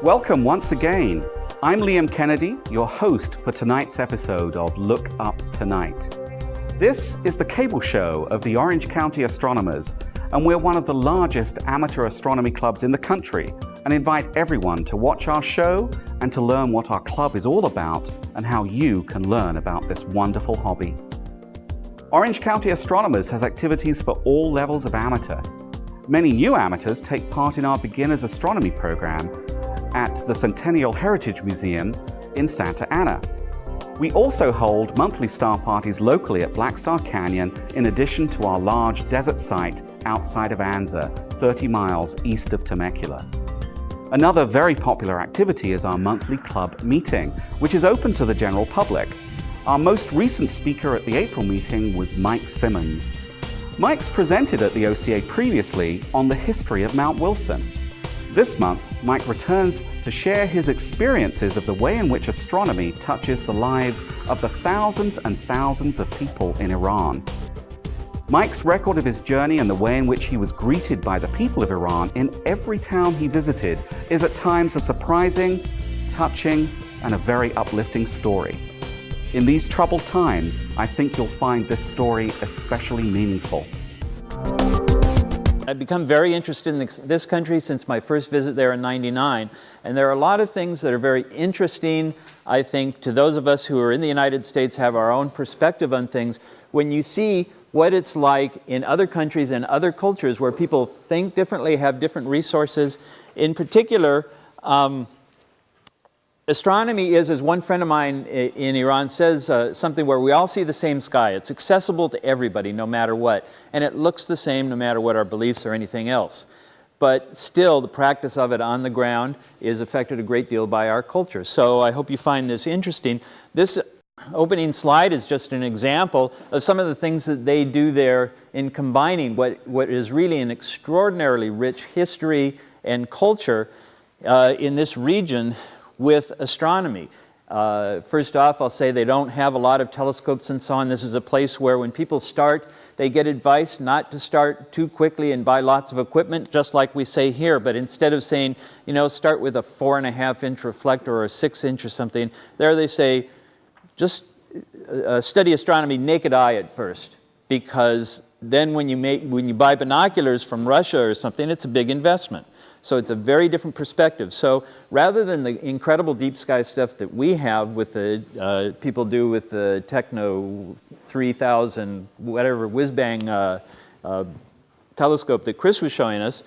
Welcome once again. I'm Liam Kennedy, your host for tonight's episode of Look Up Tonight. This is the cable show of the Orange County Astronomers, and we're one of the largest amateur astronomy clubs in the country and invite everyone to watch our show and to learn what our club is all about and how you can learn about this wonderful hobby. Orange County Astronomers has activities for all levels of amateur. Many new amateurs take part in our beginner's astronomy program at the Centennial Heritage Museum in Santa Ana. We also hold monthly star parties locally at Black Star Canyon in addition to our large desert site outside of Anza, 30 miles east of Temecula. Another very popular activity is our monthly club meeting, which is open to the general public. Our most recent speaker at the April meeting was Mike Simmons. Mike's presented at the OCA previously on the history of Mount Wilson. This month, Mike returns to share his experiences of the way in which astronomy touches the lives of the thousands and thousands of people in Iran. Mike's record of his journey and the way in which he was greeted by the people of Iran in every town he visited is at times a surprising, touching, and a very uplifting story. In these troubled times, I think you'll find this story especially meaningful. I've become very interested in this country since my first visit there in '99, and there are a lot of things that are very interesting, I think, to those of us who are in the United States, have our own perspective on things. When you see what it's like in other countries and other cultures where people think differently, have different resources. In particular, astronomy is, as one friend of mine in Iran says, something where we all see the same sky. It's accessible to everybody, no matter what. And it looks the same no matter what our beliefs or anything else. But still, the practice of it on the ground is affected a great deal by our culture. So I hope you find this interesting. This opening slide is just an example of some of the things that they do there in combining what is really an extraordinarily rich history and culture in this region with astronomy. First off, I'll say they don't have a lot of telescopes and so on. This is a place where when people start, they get advice not to start too quickly and buy lots of equipment, just like we say here. But instead of saying, you know, start with a 4.5-inch reflector or a 6-inch or something, there they say, just study astronomy naked eye at first. Because then when you buy binoculars from Russia or something, it's a big investment. So it's a very different perspective. So rather than the incredible deep sky stuff that we have with the people do with the Techno 3000, whatever whiz-bang telescope that Chris was showing us,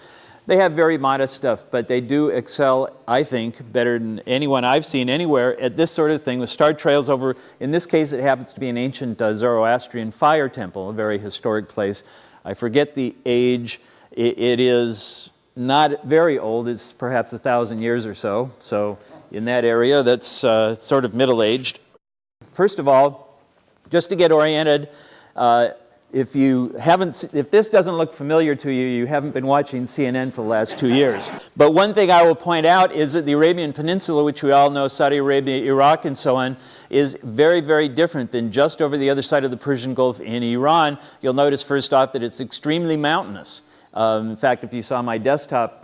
they have very modest stuff, but they do excel, I think, better than anyone I've seen anywhere at this sort of thing with star trails over, in this case it happens to be an ancient Zoroastrian fire temple, a very historic place. I forget the age. It is not very old, it's perhaps 1,000 years or so. So in that area, that's sort of middle-aged. First of all, just to get oriented, if this doesn't look familiar to you, you haven't been watching CNN for the last 2 years. But one thing I will point out is that the Arabian Peninsula, which we all know, Saudi Arabia, Iraq, and so on, is very, very different than just over the other side of the Persian Gulf in Iran. You'll notice first off that it's extremely mountainous. In fact, if you saw my desktop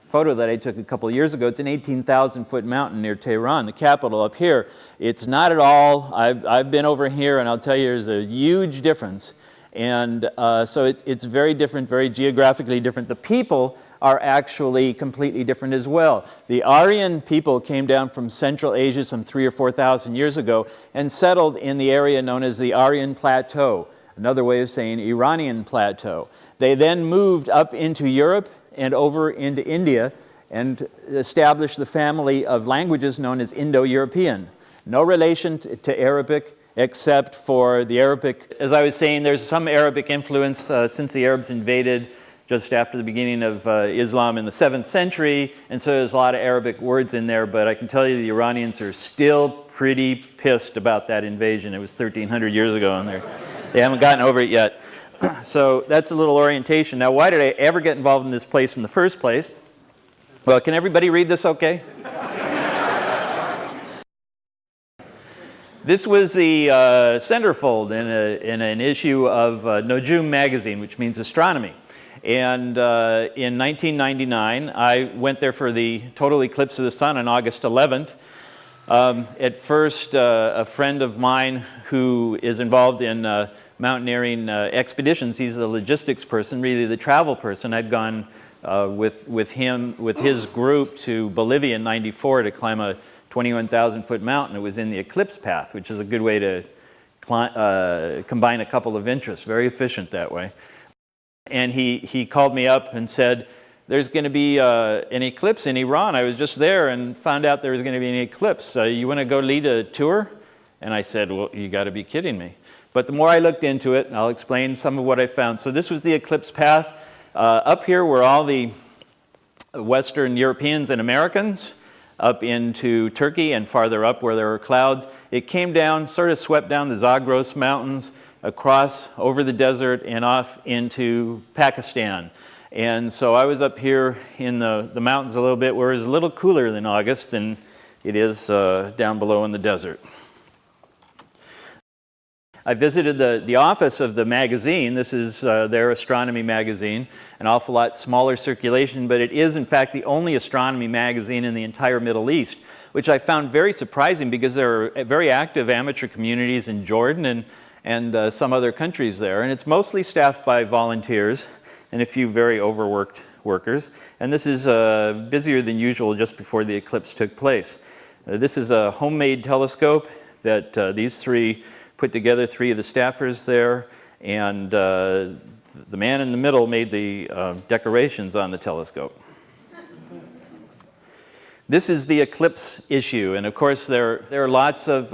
photo that I took a couple of years ago, it's an 18,000-foot mountain near Tehran, the capital up here. It's not at all. I've been over here, and I'll tell you there's a huge difference. And so it's very different, very geographically different. The people are actually completely different as well. The Aryan people came down from Central Asia some 3,000 or 4,000 years ago and settled in the area known as the Aryan Plateau, another way of saying Iranian Plateau. They then moved up into Europe and over into India and established the family of languages known as Indo-European. No relation to Arabic, except for the Arabic. As I was saying, there's some Arabic influence since the Arabs invaded just after the beginning of Islam in the 7th century, and so there's a lot of Arabic words in there, but I can tell you the Iranians are still pretty pissed about that invasion. It was 1,300 years ago, and they haven't gotten over it yet. So that's a little orientation. Now, why did I ever get involved in this place in the first place? Well, can everybody read this okay? This was the centerfold in an issue of Nojum magazine, which means astronomy. And in 1999, I went there for the total eclipse of the sun on August 11th. At first, a friend of mine who is involved in mountaineering expeditions, he's the logistics person, really the travel person. I'd gone with his group to Bolivia in '94 to climb a 21,000-foot mountain. It was in the eclipse path, which is a good way to combine a couple of interests, very efficient that way. And he called me up and said, there's going to be an eclipse in Iran. I was just there and found out there was going to be an eclipse. You want to go lead a tour? And I said, well, you got to be kidding me. But the more I looked into it, and I'll explain some of what I found. So this was the eclipse path. Up here were all the Western Europeans and Americans, up into Turkey and farther up where there were clouds. It came down, sort of swept down the Zagros Mountains, across over the desert and off into Pakistan. And so I was up here in the mountains a little bit where it was a little cooler than August than it is down below in the desert. I visited the office of the magazine. This is their Astronomy magazine, an awful lot smaller circulation, but it is in fact the only astronomy magazine in the entire Middle East, which I found very surprising because there are very active amateur communities in Jordan and some other countries there. And it's mostly staffed by volunteers and a few very overworked workers. And this is busier than usual just before the eclipse took place. This is a homemade telescope that these three put together, three of the staffers there, and the man in the middle made the decorations on the telescope. This is the eclipse issue, and of course there are lots of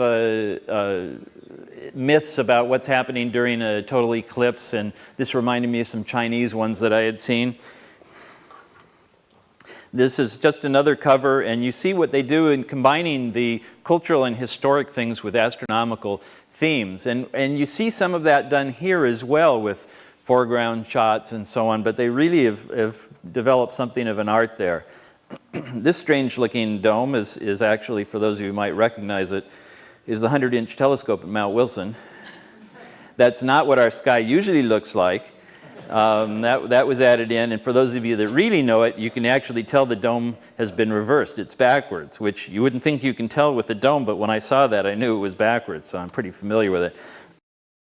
myths about what's happening during a total eclipse, and this reminded me of some Chinese ones that I had seen. This is just another cover, and you see what they do in combining the cultural and historic things with astronomical themes. And you see some of that done here as well with foreground shots and so on, but they really have developed something of an art there. This strange-looking dome is actually, for those of you who might recognize it, is the 100-inch telescope at Mount Wilson. That's not what our sky usually looks like. That was added in, and for those of you that really know it, you can actually tell the dome has been reversed. It's backwards, which you wouldn't think you can tell with a dome, but when I saw that, I knew it was backwards, so I'm pretty familiar with it.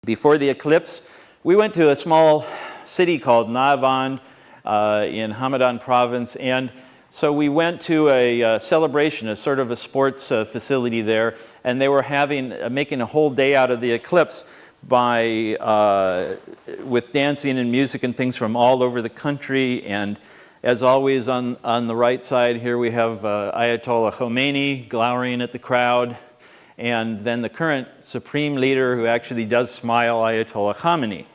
Before the eclipse, we went to a small city called Navand in Hamadan province, and so we went to a celebration, a sort of a sports facility there, and they were making a whole day out of the eclipse with dancing and music and things from all over the country. And as always, on the right side here we have Ayatollah Khomeini glowering at the crowd, and then the current supreme leader who actually does smile, Ayatollah Khamenei.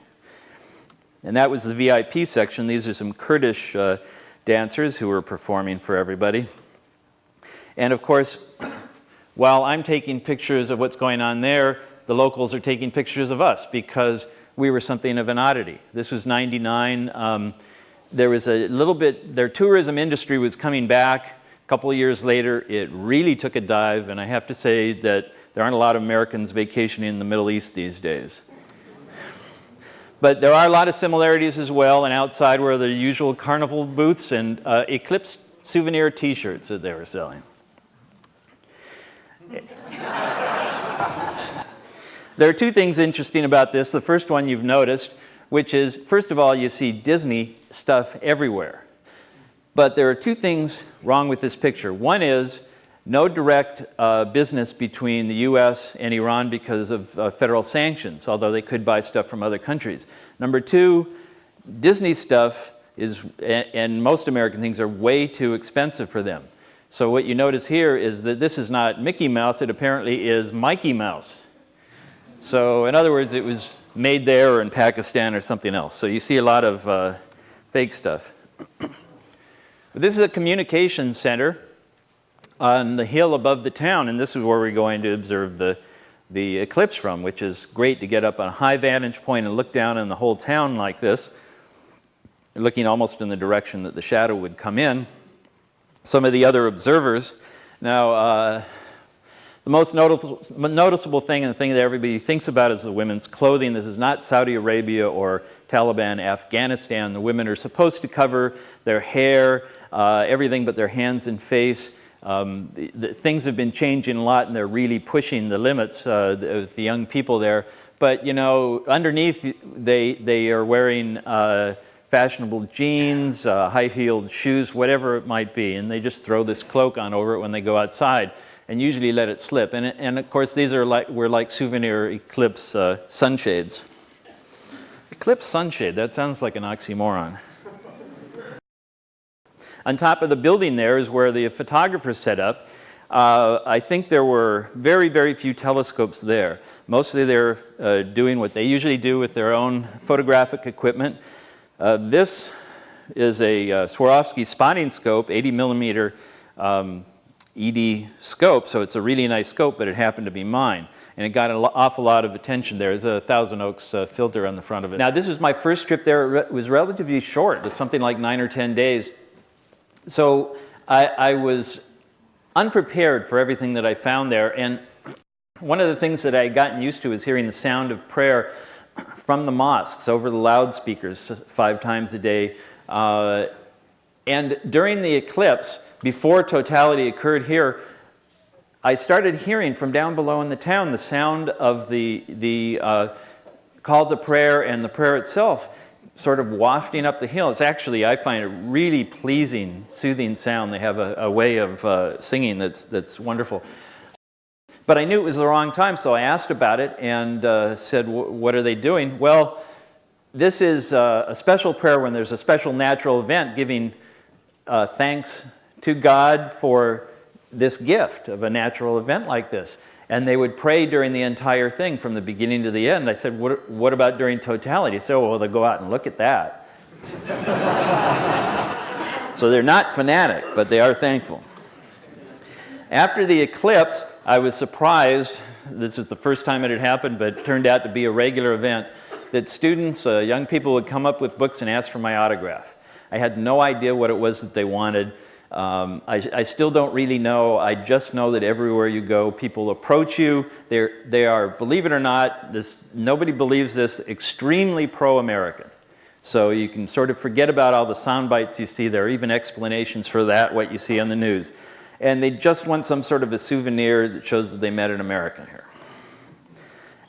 And that was the VIP section. These are some Kurdish dancers who were performing for everybody. And of course, while I'm taking pictures of what's going on there, the locals are taking pictures of us because we were something of an oddity. This was '99. There was a little bit, their tourism industry was coming back. A couple of years later, it really took a dive, and I have to say that there aren't a lot of Americans vacationing in the Middle East these days. But there are a lot of similarities as well, and outside were the usual carnival booths and eclipse souvenir t-shirts that they were selling. There are two things interesting about this. The first one you've noticed, which is, first of all, you see Disney stuff everywhere. But there are two things wrong with this picture. One is no direct business between the US and Iran because of federal sanctions, although they could buy stuff from other countries. Number two, Disney stuff and most American things are way too expensive for them. So what you notice here is that this is not Mickey Mouse, it apparently is Mikey Mouse. So in other words, it was made there or in Pakistan or something else. So you see a lot of fake stuff. This is a communications center on the hill above the town, and this is where we're going to observe the eclipse from, which is great to get up on a high vantage point and look down on the whole town like this, looking almost in the direction that the shadow would come in. Some of the other observers. Now, the The most noticeable thing, and the thing that everybody thinks about, is the women's clothing. This is not Saudi Arabia or Taliban Afghanistan. The women are supposed to cover their hair, everything but their hands and face. Things have been changing a lot, and they're really pushing the limits, the young people there. But, you know, underneath, they are wearing fashionable jeans, high-heeled shoes, whatever it might be, and they just throw this cloak on over it when they go outside, and usually let it slip. And of course, these were like souvenir eclipse sunshades. Eclipse sunshade, that sounds like an oxymoron. On top of the building there is where the photographers set up. I think there were very, very few telescopes there. Mostly they're doing what they usually do with their own photographic equipment. This is a Swarovski spotting scope, 80 millimeter ED scope, so it's a really nice scope, but it happened to be mine. And it got an awful lot of attention there. There's a Thousand Oaks filter on the front of it. Now, this was my first trip there. It was relatively short. It's something like 9 or 10 days. So I was unprepared for everything that I found there. And one of the things that I had gotten used to is hearing the sound of prayer from the mosques over the loudspeakers 5 times a day. And during the eclipse, before totality occurred here, I started hearing from down below in the town the sound of the call to prayer and the prayer itself sort of wafting up the hill. It's actually, I find, a really pleasing, soothing sound. They have a way of singing that's wonderful. But I knew it was the wrong time, so I asked about it and said, what are they doing? Well, this is a special prayer when there's a special natural event, giving thanks to God for this gift of a natural event like this. And they would pray during the entire thing from the beginning to the end. I said, what about during totality? So, well, they'll go out and look at that. So they're not fanatic, but they are thankful. After the eclipse, I was surprised, this was the first time it had happened, but it turned out to be a regular event, that students, young people, would come up with books and ask for my autograph. I had no idea what it was that they wanted. I still don't really know. I just know that everywhere you go, people approach you. They are, believe it or not, nobody believes this, extremely pro-American. So you can sort of forget about all the sound bites you see. There are even explanations for that, what you see on the news. And they just want some sort of a souvenir that shows that they met an American here.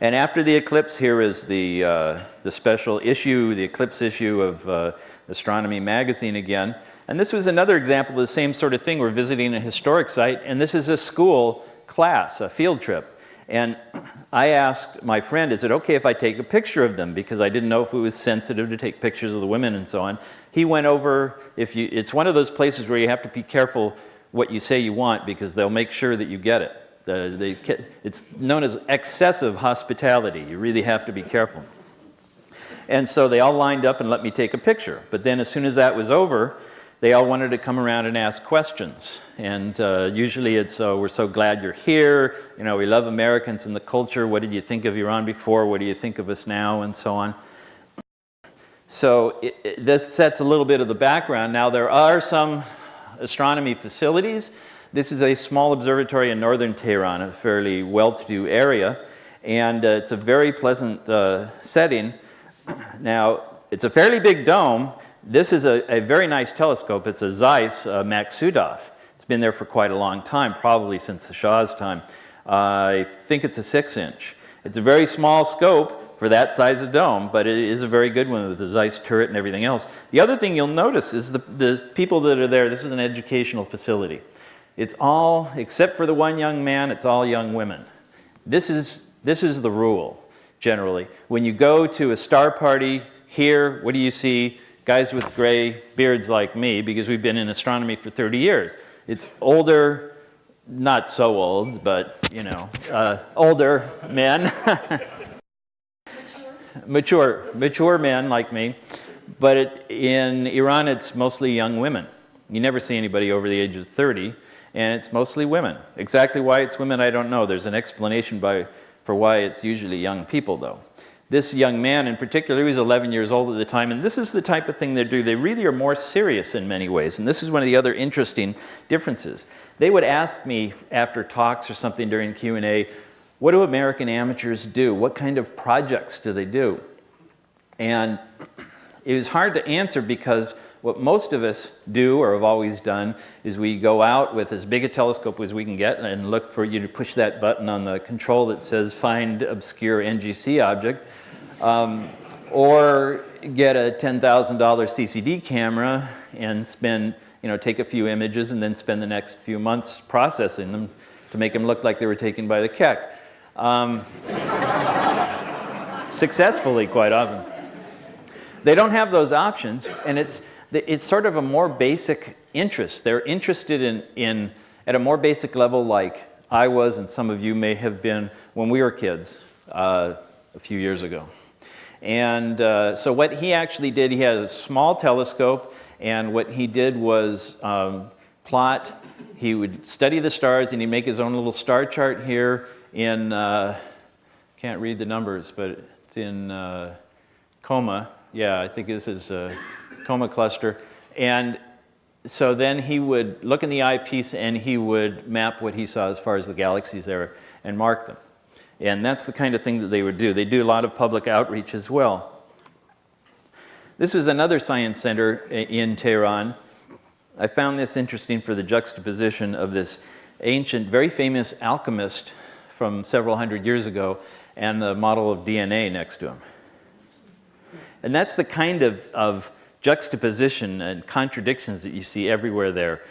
And after the eclipse, here is the special issue, the eclipse issue of Astronomy magazine again. And this was another example of the same sort of thing. We're visiting a historic site, and this is a school class, a field trip. And I asked my friend, is it okay if I take a picture of them? Because I didn't know if it was sensitive to take pictures of the women and so on. He went over, it's one of those places where you have to be careful what you say you want, because they'll make sure that you get it. It's known as excessive hospitality. You really have to be careful. And so they all lined up and let me take a picture. But then as soon as that was over, they all wanted to come around and ask questions. And usually it's, we're so glad you're here. You know, we love Americans and the culture. What did you think of Iran before? What do you think of us now? And so on. So this sets a little bit of the background. Now, there are some astronomy facilities. This is a small observatory in northern Tehran, a fairly well-to-do area. And it's a very pleasant setting. Now, it's a fairly big dome. This is a very nice telescope. It's a Zeiss Maksudov. It's been there for quite a long time, probably since the Shah's time. I think it's a 6-inch. It's a very small scope for that size of dome, but it is a very good one with the Zeiss turret and everything else. The other thing you'll notice is the people that are there. This is an educational facility. It's all, except for the one young man, it's all young women. This is the rule, generally. When you go to a star party here, what do you see? Guys with gray beards like me, because we've been in astronomy for 30 years. It's older, not so old, but, you know, older men. Mature men like me. But in Iran, it's mostly young women. You never see anybody over the age of 30, and it's mostly women. Exactly why it's women, I don't know. There's an explanation for why it's usually young people, though. this young man in particular, he was 11 years old at the time, and this is the type of thing they do. They really are more serious in many ways, and this is one of the other interesting differences. They would ask me after talks or something during Q&A, what do American amateurs do? What kind of projects do they do? And it was hard to answer because what most of us do or have always done is we go out with as big a telescope as we can get and look for you to push that button on the control that says find obscure NGC object, or get a $10,000 CCD camera and spend, take a few images and then spend the next few months processing them to make them look like they were taken by the Keck. Successfully, quite often. They don't have those options, and it's sort of a more basic interest. They're interested in at a more basic level like I was and some of you may have been when we were kids a few years ago. And so what he actually did, he had a small telescope, and what he did was plot. He would study the stars, and he'd make his own little star chart here in, can't read the numbers, but it's in Coma. Yeah, I think this is a Coma cluster. And so then he would look in the eyepiece and he would map what he saw as far as the galaxies there and mark them. And that's the kind of thing that they would do. They do a lot of public outreach as well. This is another science center in Tehran. I found this interesting for the juxtaposition of this ancient, very famous alchemist from several hundred years ago and the model of DNA next to him. And that's the kind of juxtaposition and contradictions that you see everywhere there.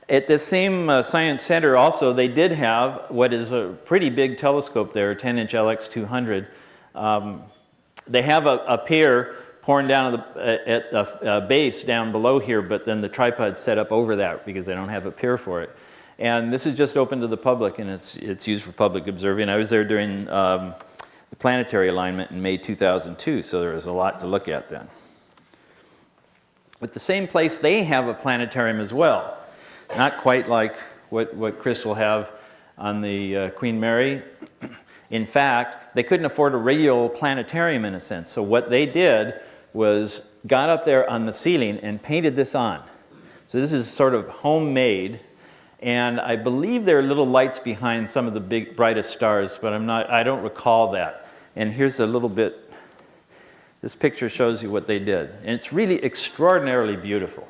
At the same science center also, they did have what is a pretty big telescope there, a 10-inch LX200. They have a pier pouring down at the base down below here, but then the tripod's set up over that because they don't have a pier for it. And this is just open to the public, and it's used for public observing. I was there during the planetary alignment in May 2002, so there was a lot to look at then. At the same place, they have a planetarium as well. Not quite like what Chris will have on the Queen Mary. In fact, they couldn't afford a regular planetarium in a sense, so what they did was got up there on the ceiling and painted this on. So this is sort of homemade. And I believe there are little lights behind some of the big, brightest stars, but I don't recall that. And here's a little bit, this picture shows you what they did. And it's really extraordinarily beautiful.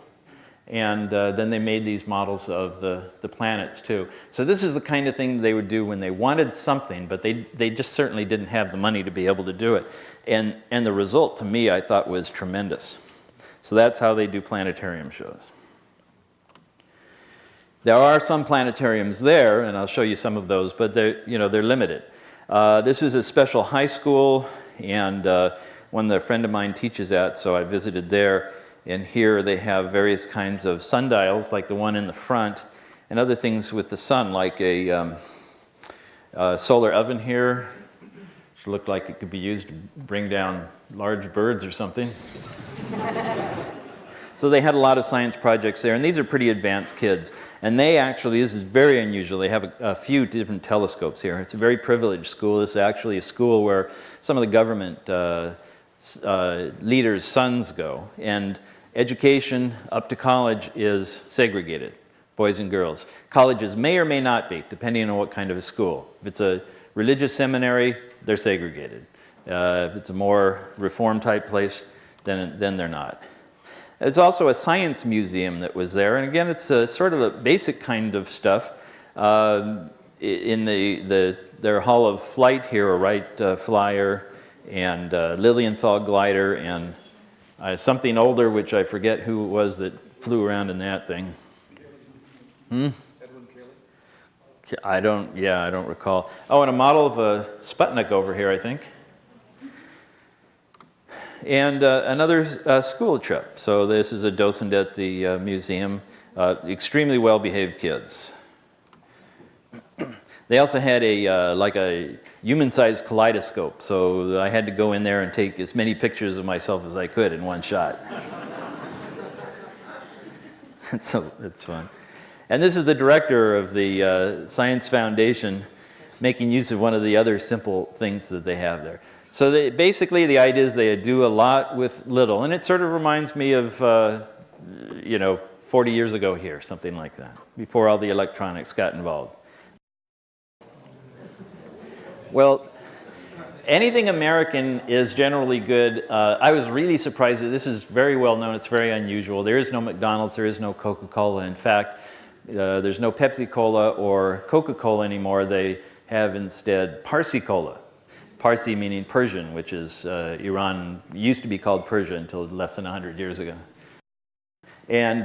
And then they made these models of the planets too. So this is the kind of thing they would do when they wanted something, but they just certainly didn't have the money to be able to do it. And the result to me, I thought, was tremendous. So that's how they do planetarium shows. There are some planetariums there, and I'll show you some of those, but they're limited. This is a special high school, and one that a friend of mine teaches at, so I visited there. And here they have various kinds of sundials, like the one in the front, and other things with the sun, like a solar oven here, which looked like it could be used to bring down large birds or something. So they had a lot of science projects there, and these are pretty advanced kids. And they actually, this is very unusual, they have a few different telescopes here. It's a very privileged school. This is actually a school where some of the government leaders' sons go. And education up to college is segregated, boys and girls. Colleges may or may not be, depending on what kind of a school. If it's a religious seminary, they're segregated. If it's a more reform type place, then they're not. There's also a science museum that was there, and again, it's a sort of a basic kind of stuff. In their Hall of Flight here, a Wright Flyer, and Lilienthal glider, and something older, which I forget who it was that flew around in that thing. I don't recall. Oh, and a model of a Sputnik over here, I think. And another school trip. So this is a docent at the museum. Extremely well-behaved kids. They also had like a human-sized kaleidoscope. So I had to go in there and take as many pictures of myself as I could in one shot. So it's fun. And this is the director of the Science Foundation. making use of one of the other simple things that they have there. So basically the idea is they do a lot with little, and it sort of reminds me of, 40 years ago here, something like that, before all the electronics got involved. Well, anything American is generally good. I was really surprised that this is very well known. It's very unusual. There is no McDonald's. There is no Coca-Cola. In fact, there's no Pepsi-Cola or Coca-Cola anymore. They have instead Parsi-Cola. Parsi meaning Persian, which is Iran used to be called Persia until less than 100 years ago. And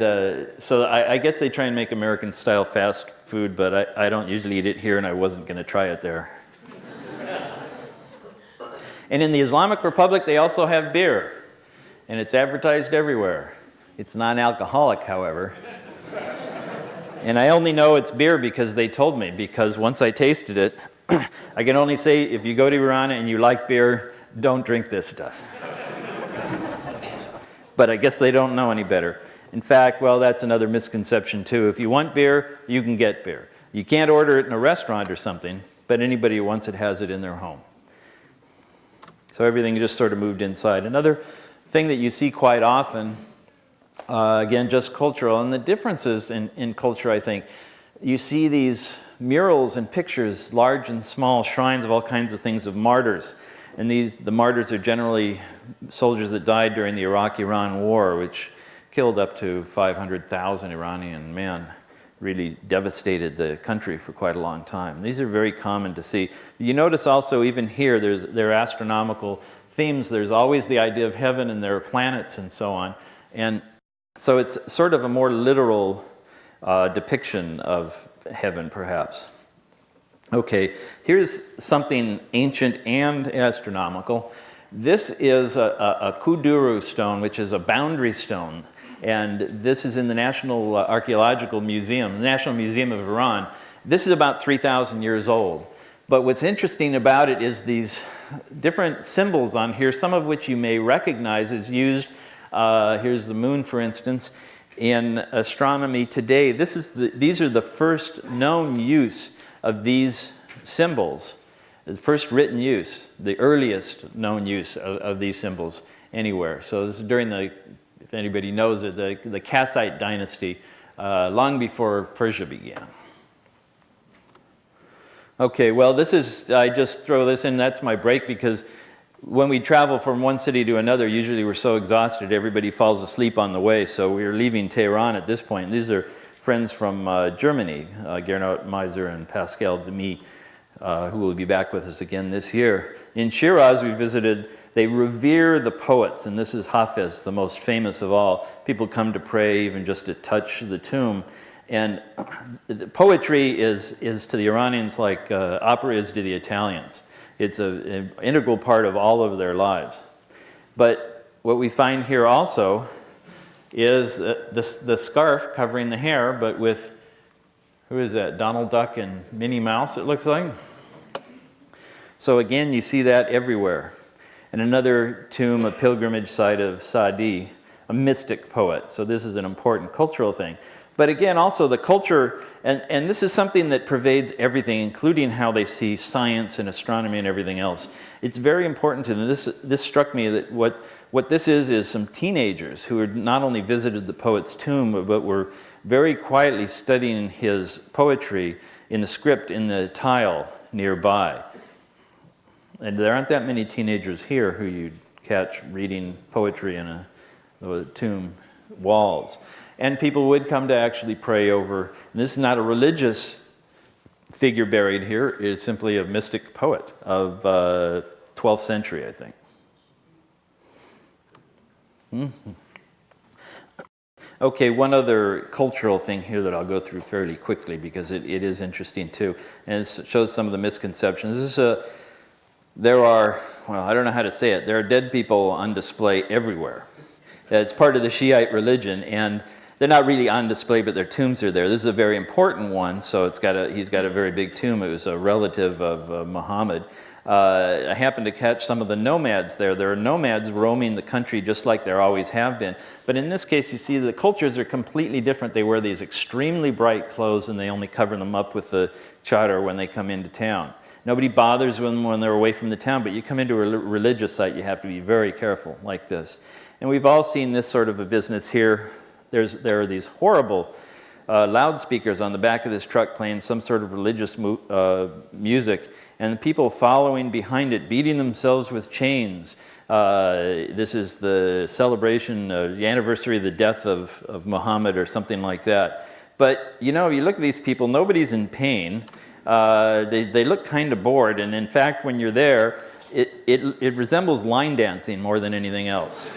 so I guess they try and make American-style fast food, but I don't usually eat it here, and I wasn't going to try it there. And in the Islamic Republic, they also have beer, and it's advertised everywhere. It's non-alcoholic, however. And I only know it's beer because they told me, because once I tasted it, I can only say, if you go to Iran and you like beer, don't drink this stuff. But I guess they don't know any better. In fact, well, that's another misconception too. If you want beer, you can get beer. You can't order it in a restaurant or something, but anybody who wants it has it in their home. So everything just sort of moved inside. Another thing that you see quite often, again, just cultural, and the differences in culture, I think, you see these murals and pictures, large and small shrines of all kinds of things of martyrs. And the martyrs are generally soldiers that died during the Iraq-Iran war, which killed up to 500,000 Iranian men, really devastated the country for quite a long time. These are very common to see. You notice also even here, there are astronomical themes. There's always the idea of heaven, and there are planets and so on. And so it's sort of a more literal depiction of heaven, perhaps. Okay, here's something ancient and astronomical. This is a Kuduru stone, which is a boundary stone. And this is in the National Archaeological Museum, the National Museum of Iran. This is about 3,000 years old. But what's interesting about it is these different symbols on here, some of which you may recognize is used, here's the moon, for instance, in astronomy today. These are the first known use of these symbols, the first written use, the earliest known use of these symbols anywhere. So this is during the, if anybody knows it, the Kassite dynasty, long before Persia began. Okay, well, I just throw this in, that's my break, because when we travel from one city to another, usually we're so exhausted, everybody falls asleep on the way, so we're leaving Tehran at this point. These are friends from Germany, Gernot Meiser and Pascal Demy, who will be back with us again this year. In Shiraz, we visited, they revere the poets, and this is Hafiz, the most famous of all. People come to pray, even just to touch the tomb. And poetry is to the Iranians like opera is to the Italians. It's an integral part of all of their lives. But what we find here also is the scarf covering the hair, but with, who is that, Donald Duck and Minnie Mouse, it looks like. So again, you see that everywhere. And another tomb, a pilgrimage site of Sadi, a mystic poet. So this is an important cultural thing. But again, also the culture, and this is something that pervades everything, including how they see science and astronomy and everything else. It's very important to them. This struck me that what this is some teenagers who had not only visited the poet's tomb, but were very quietly studying his poetry in the script in the tile nearby. And there aren't that many teenagers here who you'd catch reading poetry in the tomb walls. And people would come to actually pray over. And this is not a religious figure buried here. It's simply a mystic poet of 12th century, I think. Mm-hmm. Okay, one other cultural thing here that I'll go through fairly quickly because it is interesting too. And it shows some of the misconceptions. There are, well, I don't know how to say it. There are dead people on display everywhere. It's part of the Shiite religion, and they're not really on display, but their tombs are there. This is a very important one, so he's got a very big tomb. It was a relative of Muhammad. I happened to catch some of the nomads there. There are nomads roaming the country just like there always have been. But in this case, you see the cultures are completely different. They wear these extremely bright clothes, and they only cover them up with the chadar when they come into town. Nobody bothers them when they're away from the town, but you come into a religious site, you have to be very careful like this. And we've all seen this sort of a business here. There are these horrible loudspeakers on the back of this truck playing some sort of religious music, and people following behind it, beating themselves with chains. This is the celebration, the anniversary of the death of Muhammad or something like that. But, you know, you look at these people, nobody's in pain. They look kind of bored, and in fact, when you're there, it resembles line dancing more than anything else.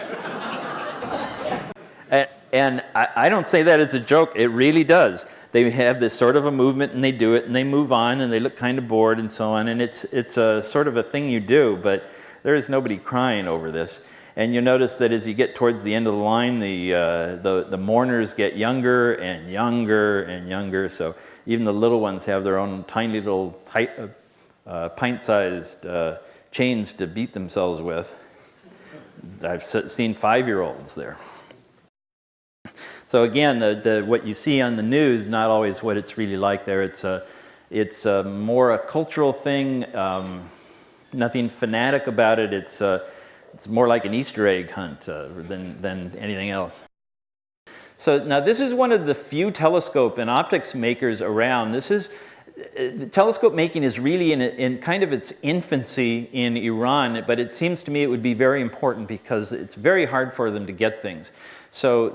And I don't say that as a joke, it really does. They have this sort of a movement, and they do it, and they move on, and they look kind of bored and so on, and it's a sort of a thing you do, but there is nobody crying over this. And you notice that as you get towards the end of the line, the mourners get younger and younger and younger, so even the little ones have their own tiny little pint-sized chains to beat themselves with. I've seen 5-year-olds there. So again, what you see on the news is not always what it's really like there. It's more a cultural thing, nothing fanatic about it. It's more like an Easter egg hunt than anything else. So now this is one of the few telescope and optics makers around. Telescope making is really in kind of its infancy in Iran, but it seems to me it would be very important because it's very hard for them to get things. So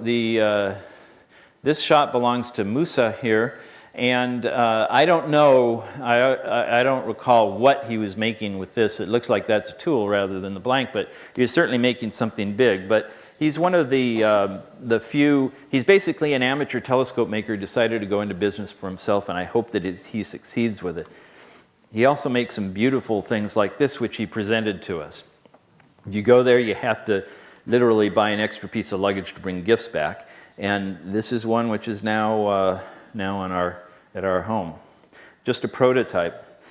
this shot belongs to Musa here, and I don't know, I don't recall what he was making with this. It looks like that's a tool rather than the blank, but he was certainly making something big. But he's one of the few, he's basically an amateur telescope maker who decided to go into business for himself, and I hope that he succeeds with it. He also makes some beautiful things like this, which he presented to us. If you go there, you have to literally buy an extra piece of luggage to bring gifts back. And this is one which is now at our home. Just a prototype.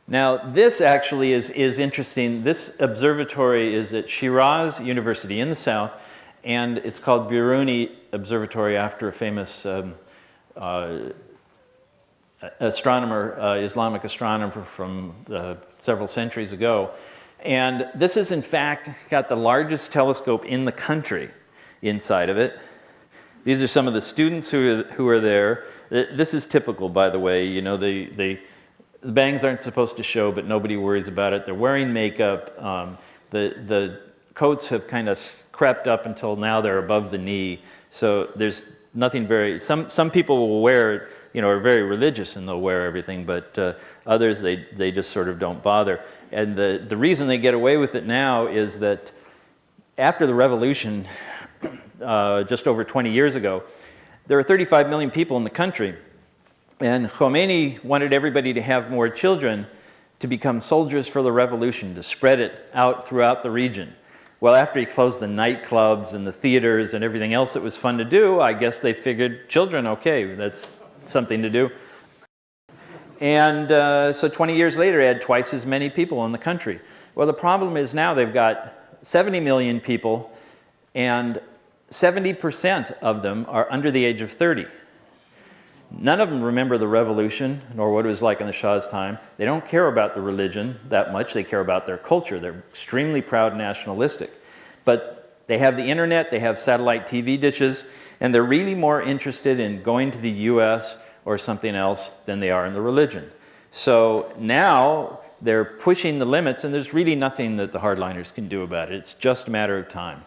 Now, this actually is interesting. This observatory is at Shiraz University in the south, and it's called Biruni Observatory after a famous astronomer, Islamic astronomer from several centuries ago. And this is, in fact, got the largest telescope in the country inside of it. These are some of the students who are there. This is typical, by the way. You know, the bangs aren't supposed to show, but nobody worries about it. They're wearing makeup. The coats have kind of crept up until now they're above the knee. So there's nothing very, some people will wear it, you know, are very religious and they'll wear everything, but others, they just sort of don't bother. And the reason they get away with it now is that after the revolution, just over 20 years ago, there were 35 million people in the country. And Khomeini wanted everybody to have more children to become soldiers for the revolution, to spread it out throughout the region. Well, after he closed the nightclubs and the theaters and everything else that was fun to do, I guess they figured, children, okay, that's something to do. And so 20 years later, he had twice as many people in the country. Well, the problem is now they've got 70 million people, and 70% of them are under the age of 30. None of them remember the revolution, nor what it was like in the Shah's time. They don't care about the religion that much. They care about their culture. They're extremely proud and nationalistic. But they have the internet, they have satellite TV dishes, and they're really more interested in going to the US or something else than they are in the religion. So now they're pushing the limits, and there's really nothing that the hardliners can do about it. It's just a matter of time.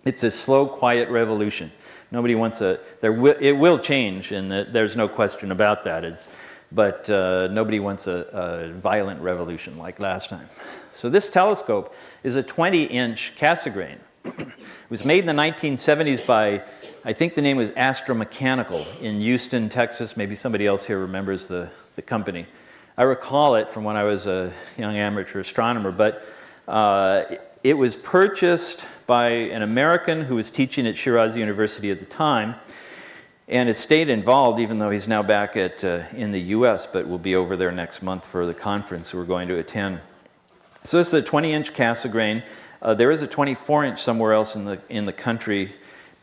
It's a slow, quiet revolution. Nobody wants it will change, and there's no question about that. But nobody wants a violent revolution like last time. So this telescope is a 20-inch Cassegrain. It was made in the 1970s by, I think the name was Astromechanical in Houston, Texas. Maybe somebody else here remembers the company. I recall it from when I was a young amateur astronomer, but it was purchased by an American who was teaching at Shiraz University at the time, and has stayed involved even though he's now back in the US, but will be over there next month for the conference we're going to attend. So this is a 20-inch Cassegrain. There is a 24-inch somewhere else in the country,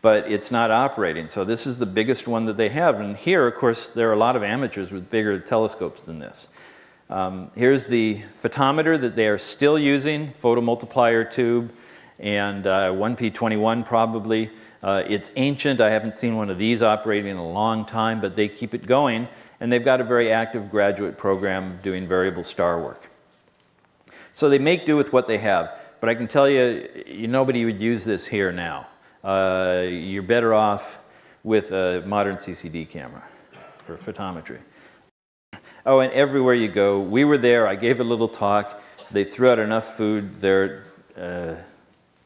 but it's not operating. So this is the biggest one that they have. And here, of course, there are a lot of amateurs with bigger telescopes than this. Here's the photometer that they are still using, photomultiplier tube, and 1P21 probably. It's ancient. I haven't seen one of these operating in a long time, but they keep it going, and they've got a very active graduate program doing variable star work. So they make do with what they have, but I can tell you, nobody would use this here now. You're better off with a modern CCD camera for photometry. Oh, and everywhere you go, we were there, I gave a little talk, they threw out enough food there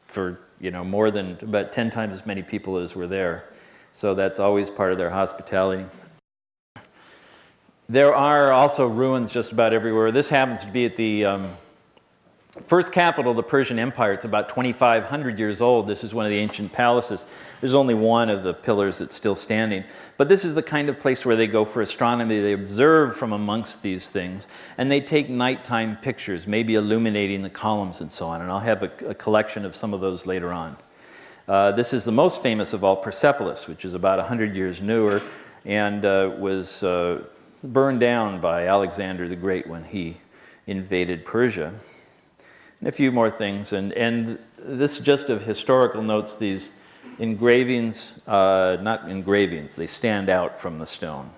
for more than about 10 times as many people as were there. So that's always part of their hospitality. There are also ruins just about everywhere. This happens to be at the first capital of the Persian Empire. It's about 2,500 years old. This is one of the ancient palaces. There's only one of the pillars that's still standing. But this is the kind of place where they go for astronomy. They observe from amongst these things, and they take nighttime pictures, maybe illuminating the columns and so on. And I'll have a collection of some of those later on. This is the most famous of all, Persepolis, which is about 100 years newer, and was burned down by Alexander the Great when he invaded Persia. And a few more things, and this just of historical notes, these engravings, not engravings, they stand out from the stone.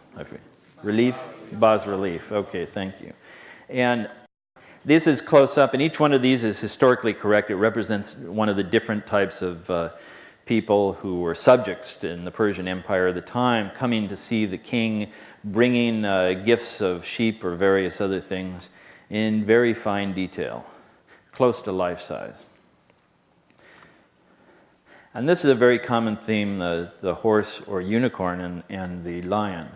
Relief? Bas-relief, okay, thank you. And this is close up, and each one of these is historically correct. It represents one of the different types of people who were subjects in the Persian Empire at the time, coming to see the king, bringing gifts of sheep or various other things in very fine detail, close to life size. And this is a very common theme, the horse or unicorn and the lion.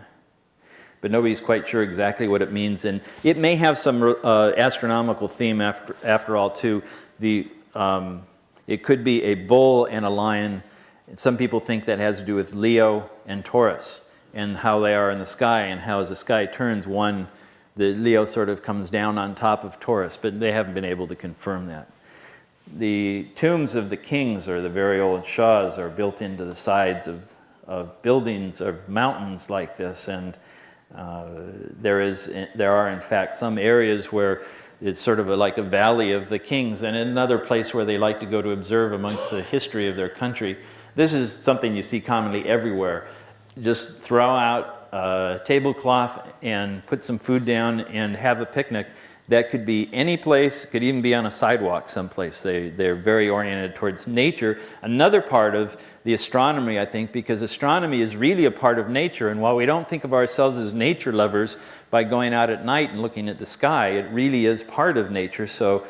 But nobody's quite sure exactly what it means, and it may have some astronomical theme after all too. It could be a bull and a lion. Some people think that has to do with Leo and Taurus and how they are in the sky, and how as the sky turns, the Leo sort of comes down on top of Taurus, but they haven't been able to confirm that. The tombs of the kings or the very old shahs are built into the sides of buildings, of mountains like this, and there are in fact some areas where it's sort of like a valley of the kings, and another place where they like to go to observe amongst the history of their country. This is something you see commonly everywhere. Just throw out a tablecloth and put some food down and have a picnic. That could be any place, could even be on a sidewalk someplace. They're very oriented towards nature. Another part of the astronomy, I think, because astronomy is really a part of nature, and while we don't think of ourselves as nature lovers by going out at night and looking at the sky, it really is part of nature, so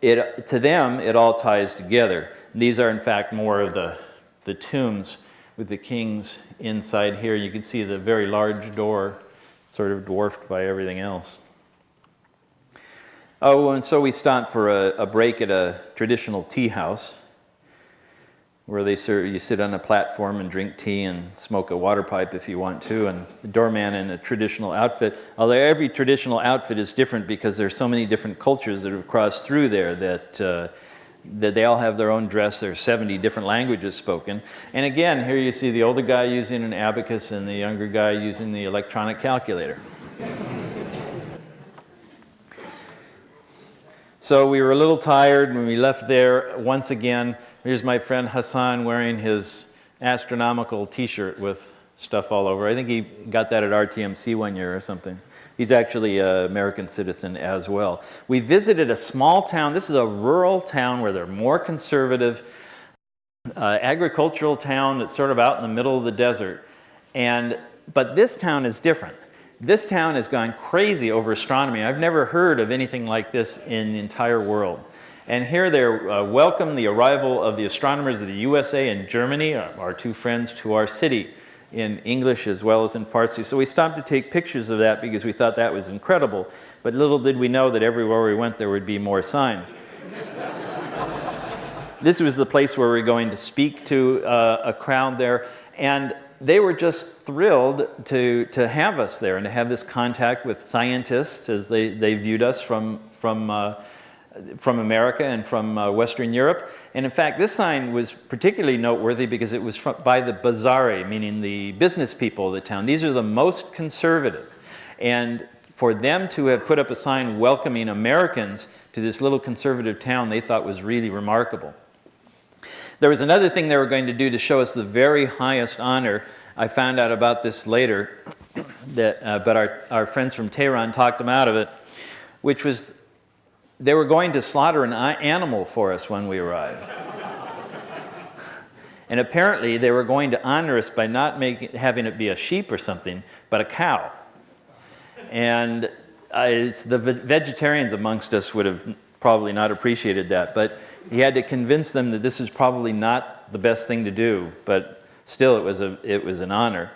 to them it all ties together. And these are in fact more of the tombs with the kings inside here. You can see the very large door, sort of dwarfed by everything else. Oh, and so we stopped for a break at a traditional tea house where you sit on a platform and drink tea and smoke a water pipe if you want to, and the doorman in a traditional outfit. Although every traditional outfit is different because there's so many different cultures that have crossed through there that they all have their own dress. There are 70 different languages spoken. And again, here you see the older guy using an abacus and the younger guy using the electronic calculator. So we were a little tired when we left there. Once again, here's my friend Hassan wearing his astronomical t-shirt with stuff all over. I think he got that at RTMC one year or something. He's actually an American citizen as well. We visited a small town. This is a rural town where they're more conservative, agricultural town that's sort of out in the middle of the desert. But this town is different. This town has gone crazy over astronomy. I've never heard of anything like this in the entire world. And here they welcome the arrival of the astronomers of the USA and Germany, our two friends, to our city, in English as well as in Farsi. So we stopped to take pictures of that because we thought that was incredible. But little did we know that everywhere we went there would be more signs. This was the place where we were going to speak to a crowd there. And they were just thrilled to have us there and to have this contact with scientists as they viewed us from America and from Western Europe. And in fact, this sign was particularly noteworthy because it was by the Bazari, meaning the business people of the town. These are the most conservative. And for them to have put up a sign welcoming Americans to this little conservative town, they thought was really remarkable. There was another thing they were going to do to show us the very highest honor. I found out about this later, but our friends from Tehran talked them out of it, which was they were going to slaughter an animal for us when we arrived. And apparently they were going to honor us by not having it be a sheep or something, but a cow. And the vegetarians amongst us would have probably not appreciated that, but he had to convince them that this is probably not the best thing to do, but still it was an honor.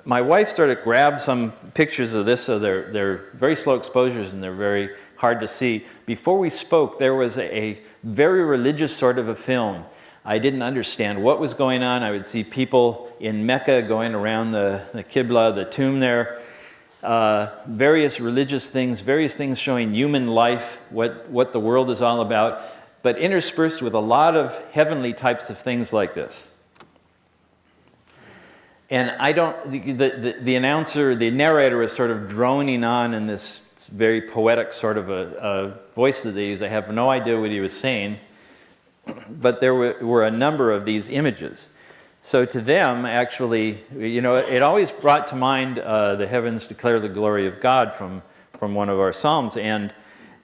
My wife started to grab some pictures of this, so they're very slow exposures and they're very hard to see. Before we spoke, there was a very religious sort of a film. I didn't understand what was going on. I would see people in Mecca going around the Qibla, the tomb there, various religious things, various things showing human life, what the world is all about, but interspersed with a lot of heavenly types of things like this. And the announcer, the narrator is sort of droning on in this very poetic sort of a voice that they use. I have no idea what he was saying, but there were a number of these images. So to them, actually, it always brought to mind the heavens declare the glory of God from one of our Psalms, and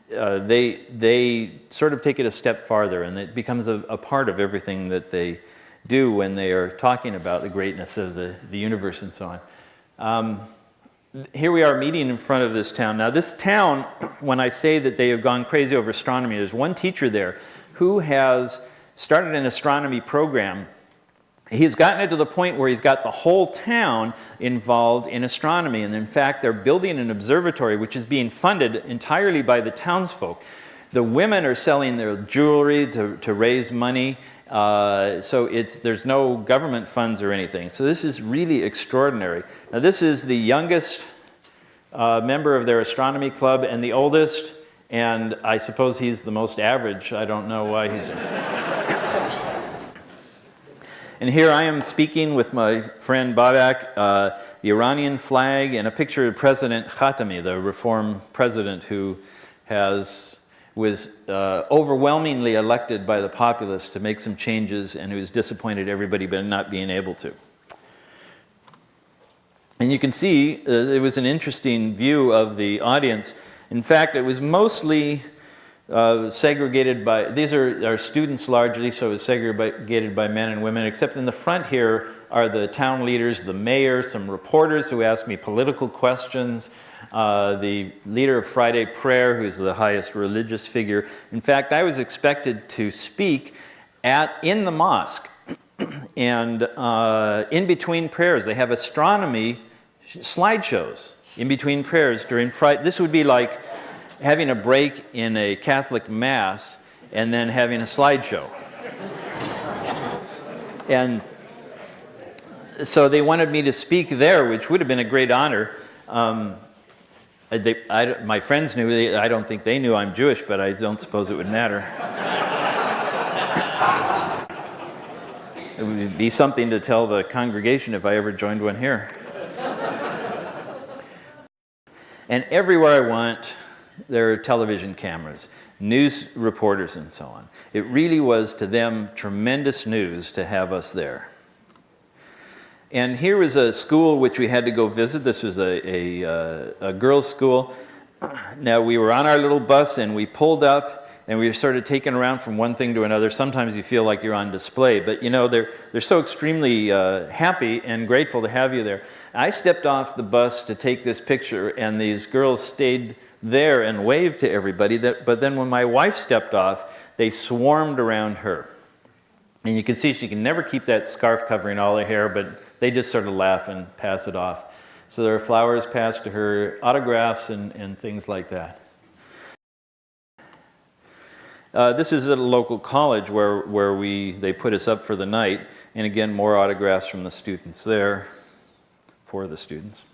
they sort of take it a step farther, and it becomes a part of everything that they do when they are talking about the greatness of the universe and so on. Here we are meeting in front of this town. Now this town, when I say that they have gone crazy over astronomy, there's one teacher there who has started an astronomy program. He's gotten it to the point where he's got the whole town involved in astronomy. And in fact, they're building an observatory which is being funded entirely by the townsfolk. The women are selling their jewelry to raise money. So there's no government funds or anything. So this is really extraordinary. Now this is the youngest member of their astronomy club and the oldest, and I suppose he's the most average. I don't know why he's... And here I am speaking with my friend Babak, the Iranian flag, and a picture of President Khatami, the reform president who was overwhelmingly elected by the populace to make some changes, and who was disappointed everybody by not being able to. And you can see it was an interesting view of the audience. In fact, it was mostly segregated by, these are students largely, so it was segregated by men and women, except in the front here are the town leaders, the mayor, some reporters who asked me political questions, the leader of Friday Prayer, who's the highest religious figure. In fact, I was expected to speak in the mosque, and in between prayers, they have astronomy slideshows in between prayers during Friday. This would be like having a break in a Catholic Mass and then having a slideshow. And so they wanted me to speak there, which would have been a great honor. My friends knew, I don't think they knew I'm Jewish, but I don't suppose it would matter. It would be something to tell the congregation if I ever joined one here. And everywhere I went, there are television cameras, news reporters, and so on. It really was to them tremendous news to have us there. And here was a school which we had to go visit. This was a girls' school. Now we were on our little bus and we pulled up and we were sort of taken around from one thing to another. Sometimes you feel like you're on display, but they're so extremely happy and grateful to have you there. I stepped off the bus to take this picture, and these girls stayed there and waved to everybody. But then when my wife stepped off, they swarmed around her. And you can see she can never keep that scarf covering all her hair, but they just sort of laugh and pass it off. So there are flowers passed to her, autographs and things like that. This is at a local college where they put us up for the night. And again, more autographs from the students there, for the students.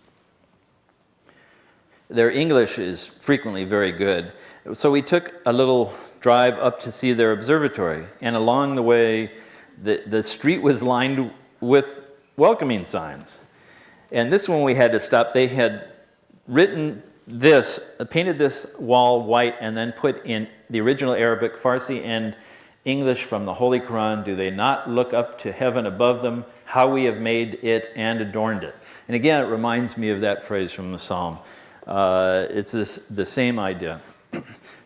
Their English is frequently very good. So we took a little drive up to see their observatory. And along the way, the street was lined with welcoming signs. And this one we had to stop. They had written painted this wall white and then put in the original Arabic, Farsi, and English from the Holy Quran, do they not look up to heaven above them, how we have made it and adorned it. And again, it reminds me of that phrase from the Psalm. It's the same idea.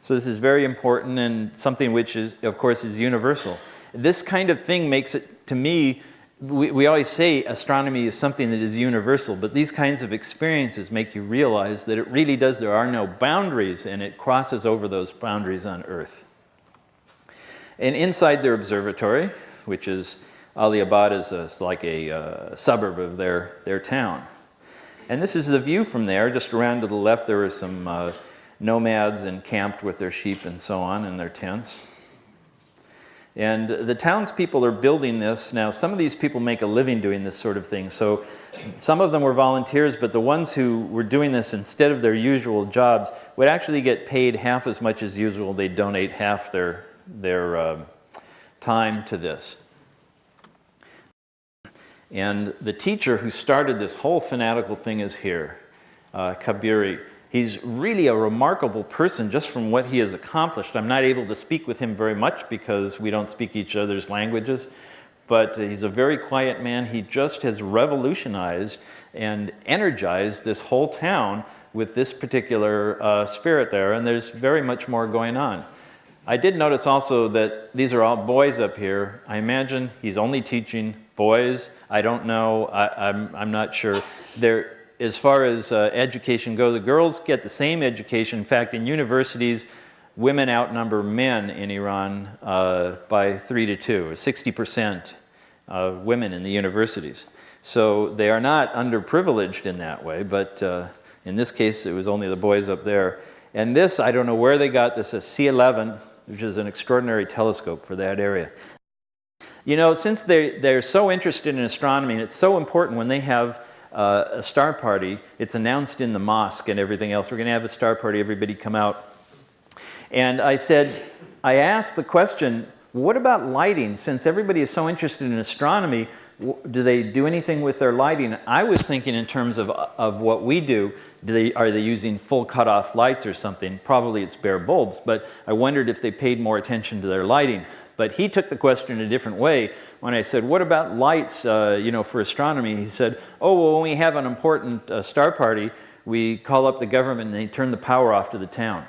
So this is very important and something which is, of course, is universal. This kind of thing makes it, to me, we always say astronomy is something that is universal, but these kinds of experiences make you realize that it really does, there are no boundaries, and it crosses over those boundaries on Earth. And inside their observatory, which is Aliabad, is like a suburb of their town. And this is the view from there. Just around to the left, there were some nomads encamped with their sheep and so on in their tents. And the townspeople are building this. Now, some of these people make a living doing this sort of thing. So some of them were volunteers, but the ones who were doing this instead of their usual jobs would actually get paid half as much as usual. They donate half their time to this. And the teacher who started this whole fanatical thing is here, Kabiri. He's really a remarkable person just from what he has accomplished. I'm not able to speak with him very much because we don't speak each other's languages, but he's a very quiet man. He just has revolutionized and energized this whole town with this particular spirit there, and there's very much more going on. I did notice also that these are all boys up here. I imagine he's only teaching boys. I don't know. I'm not sure. As far as education goes, the girls get the same education. In fact, in universities, women outnumber men in Iran by 3 to 2, or 60% of women in the universities. So they are not underprivileged in that way, but in this case, it was only the boys up there. And this, I don't know where they got this, a C11, which is an extraordinary telescope for that area. You know, since they're so interested in astronomy, and it's so important when they have a star party, it's announced in the mosque and everything else. We're going to have a star party, everybody come out. And I asked the question, what about lighting? Since everybody is so interested in astronomy, do they do anything with their lighting? I was thinking in terms of what we do. Are they using full cutoff lights or something? Probably it's bare bulbs, but I wondered if they paid more attention to their lighting. But he took the question a different way. When I said, what about lights, for astronomy? He said, oh, well, when we have an important star party, we call up the government and they turn the power off to the town.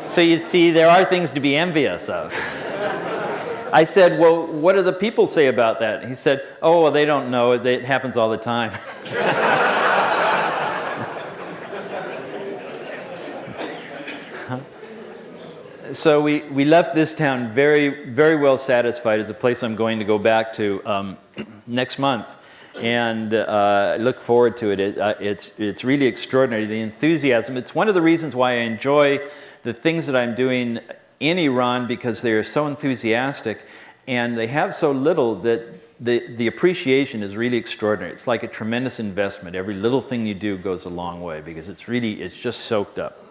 So you see, there are things to be envious of. I said, well, what do the people say about that? He said, oh, well, they don't know. It happens all the time. So we left this town very, very well satisfied. It's a place I'm going to go back to next month. And I look forward to it. It's really extraordinary, the enthusiasm. It's one of the reasons why I enjoy the things that I'm doing in Iran, because they are so enthusiastic and they have so little that the appreciation is really extraordinary. It's like a tremendous investment. Every little thing you do goes a long way because it's just soaked up.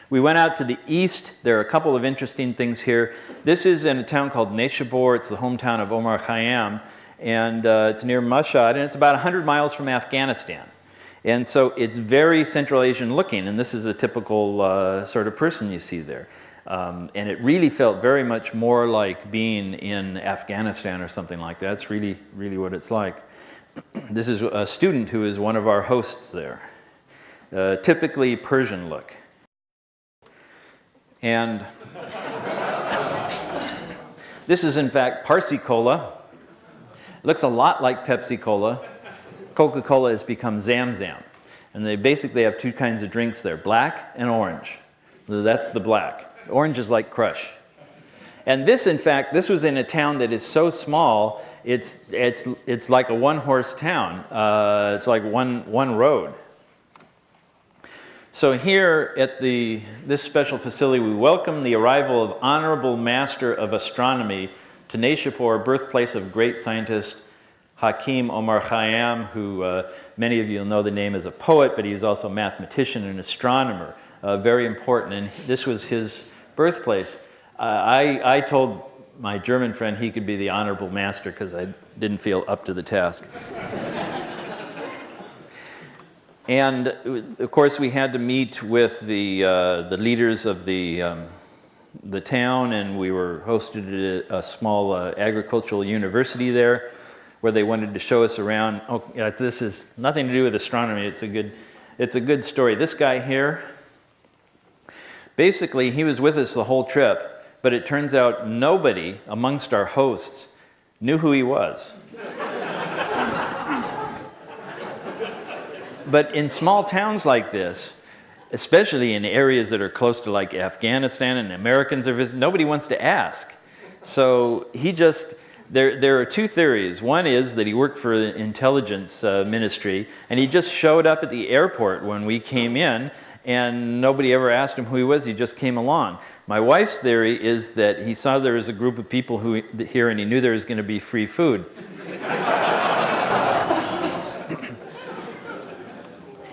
We went out to the east. There are a couple of interesting things here. This is in a town called Neshabur. It's the hometown of Omar Khayyam, and it's near Mashhad, and it's about 100 miles from Afghanistan. And so it's very Central Asian looking, and this is a typical sort of person you see there. And it really felt very much more like being in Afghanistan or something like that. That's really, really what it's like. This is a student who is one of our hosts there. Typically Persian look. And this is in fact Parsi Cola. Looks a lot like Pepsi Cola. Coca-Cola has become Zam-Zam. And they basically have two kinds of drinks there, black and orange. That's the black. Orange is like Crush. And this, in fact, this was in a town that is so small, it's like a one-horse town. It's like one road. So here at this special facility, we welcome the arrival of Honorable Master of Astronomy to Nishapur, birthplace of great scientist Hakim Omar Khayyam, who many of you will know the name as a poet, but he's also a mathematician and astronomer. very important, and this was his birthplace. I told my German friend he could be the honorable master because I didn't feel up to the task. And of course, we had to meet with the leaders of the town, and we were hosted at a small agricultural university there, where they wanted to show us around. Oh, yeah, this is nothing to do with astronomy. It's a good story. This guy here, basically, he was with us the whole trip, but it turns out nobody amongst our hosts knew who he was. But in small towns like this, especially in areas that are close to like Afghanistan and Americans are visiting, nobody wants to ask. So he just, there are two theories. One is that he worked for the intelligence ministry, and he just showed up at the airport when we came in, and nobody ever asked him who he was. He just came along. My wife's theory is that he saw there was a group of people here, and he knew there was going to be free food.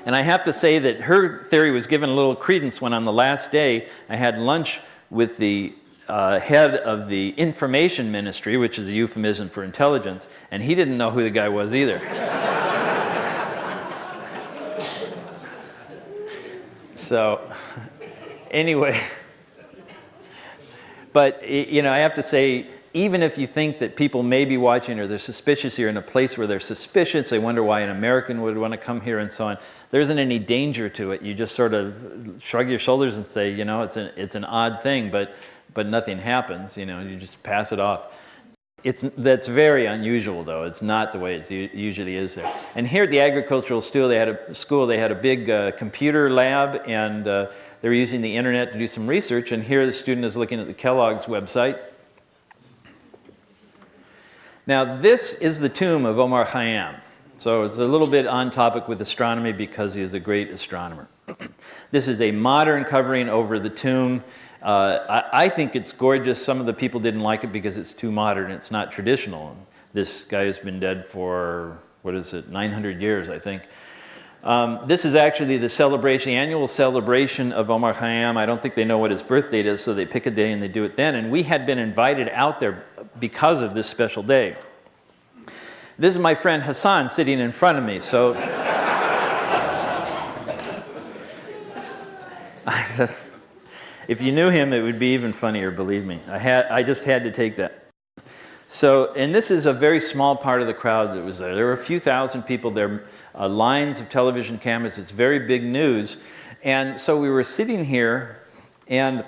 And I have to say that her theory was given a little credence when on the last day I had lunch with the head of the information ministry, which is a euphemism for intelligence, and he didn't know who the guy was either. So, anyway, but you know, I have to say, even if you think that people may be watching or they're suspicious, you're in a place where they're suspicious, they wonder why an American would want to come here and so on, there isn't any danger to it. You just sort of shrug your shoulders and say, you know, it's an odd thing, but nothing happens, you know, you just pass it off. That's very unusual, though. It's not the way it usually is there. And here at the agricultural school, they had a big computer lab, and they were using the internet to do some research, and here the student is looking at the Kellogg's website. Now, this is the tomb of Omar Khayyam. So it's a little bit on topic with astronomy because he is a great astronomer. This is a modern covering over the tomb. I think it's gorgeous. Some of the people didn't like it because it's too modern. It's not traditional. This guy has been dead for, 900 years, I think. This is actually the celebration, the annual celebration of Omar Khayyam. I don't think they know what his birth date is, so they pick a day and they do it then. And we had been invited out there because of this special day. This is my friend Hassan sitting in front of me. So if you knew him, it would be even funnier, believe me. I just had to take that. So, and this is a very small part of the crowd that was there. There were a few thousand people there, lines of television cameras. It's very big news. And so we were sitting here, and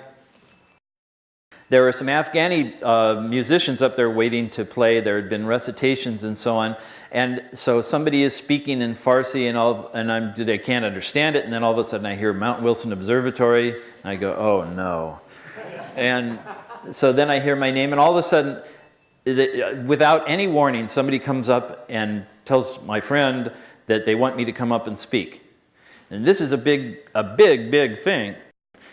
there were some Afghani musicians up there waiting to play. There had been recitations and so on. And so somebody is speaking in Farsi, and I can't understand it. And then all of a sudden I hear Mount Wilson Observatory, and I go, oh no. And so then I hear my name, and all of a sudden, without any warning, somebody comes up and tells my friend that they want me to come up and speak. And this is a big thing.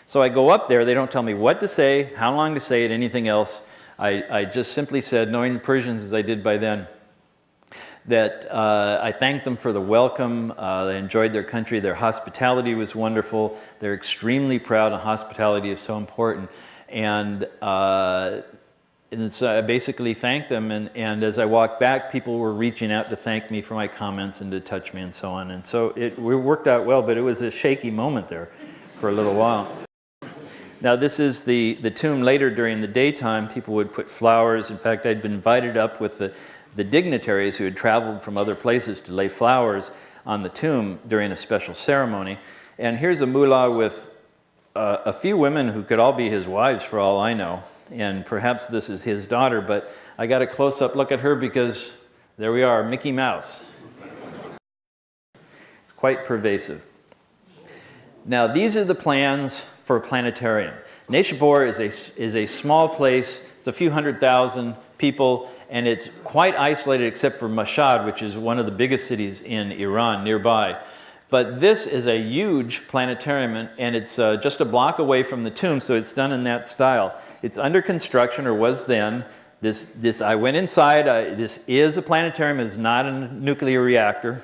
So I go up there, they don't tell me what to say, how long to say it, anything else. I just simply said, knowing Persians as I did by then, that I thanked them for the welcome. They enjoyed their country. Their hospitality was wonderful. They're extremely proud, and hospitality is so important. And so I basically thanked them, and as I walked back, people were reaching out to thank me for my comments and to touch me and so on. And so it worked out well, but it was a shaky moment there for a little while. Now, this is the tomb. Later during the daytime, people would put flowers. In fact, I'd been invited up with the dignitaries who had traveled from other places to lay flowers on the tomb during a special ceremony. And here's a mullah with a few women who could all be his wives for all I know. And perhaps this is his daughter, but I got a close-up look at her because there we are, Mickey Mouse. It's quite pervasive. Now, these are the plans for a planetarium. Nishapur is a small place. It's a few 100,000 people, and it's quite isolated except for Mashhad, which is one of the biggest cities in Iran nearby. But this is a huge planetarium, and it's just a block away from the tomb, so it's done in that style. It's under construction, or was then. I went inside. This is a planetarium. It's not a nuclear reactor.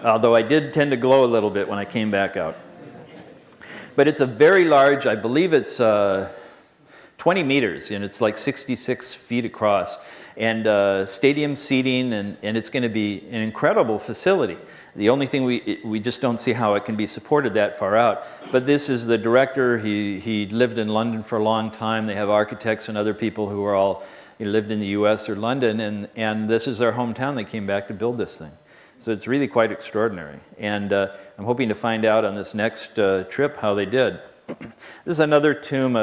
although I did tend to glow a little bit when I came back out. But it's a very large, I believe it's 20 meters, and it's like 66 feet across, and stadium seating, and it's going to be an incredible facility. The only thing we just don't see how it can be supported that far out. But this is the director. He lived in London for a long time. They have architects and other people who are all lived in the U.S. or London, and this is their hometown. They came back to build this thing. So it's really quite extraordinary. And I'm hoping to find out on this next trip how they did. This is another tomb.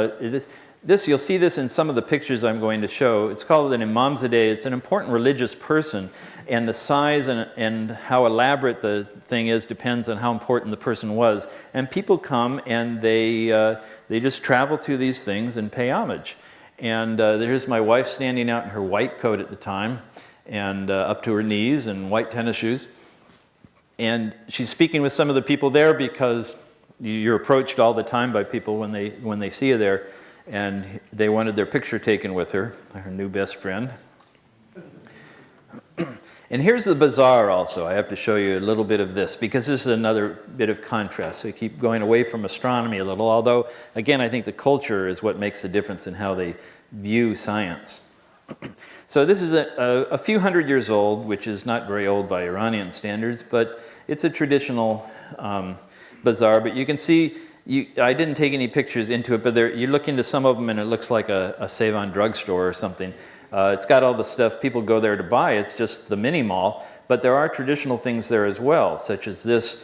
You'll see this in some of the pictures I'm going to show. It's called an Imamzadeh. It's an important religious person, and the size and how elaborate the thing is depends on how important the person was. And people come and they just travel to these things and pay homage. And there's my wife standing out in her white coat at the time, and up to her knees, and white tennis shoes. And she's speaking with some of the people there, because you're approached all the time by people when they see you there. And they wanted their picture taken with her new best friend. And here's the bazaar also. I have to show you a little bit of this, because this is another bit of contrast. So you keep going away from astronomy a little, although, again, I think the culture is what makes the difference in how they view science. So this is a few hundred years old, which is not very old by Iranian standards, but it's a traditional bazaar. But you can see, I didn't take any pictures into it, but you look into some of them and it looks like a Save-On drugstore or something. It's got all the stuff people go there to buy. It's just the mini mall. But there are traditional things there as well, such as this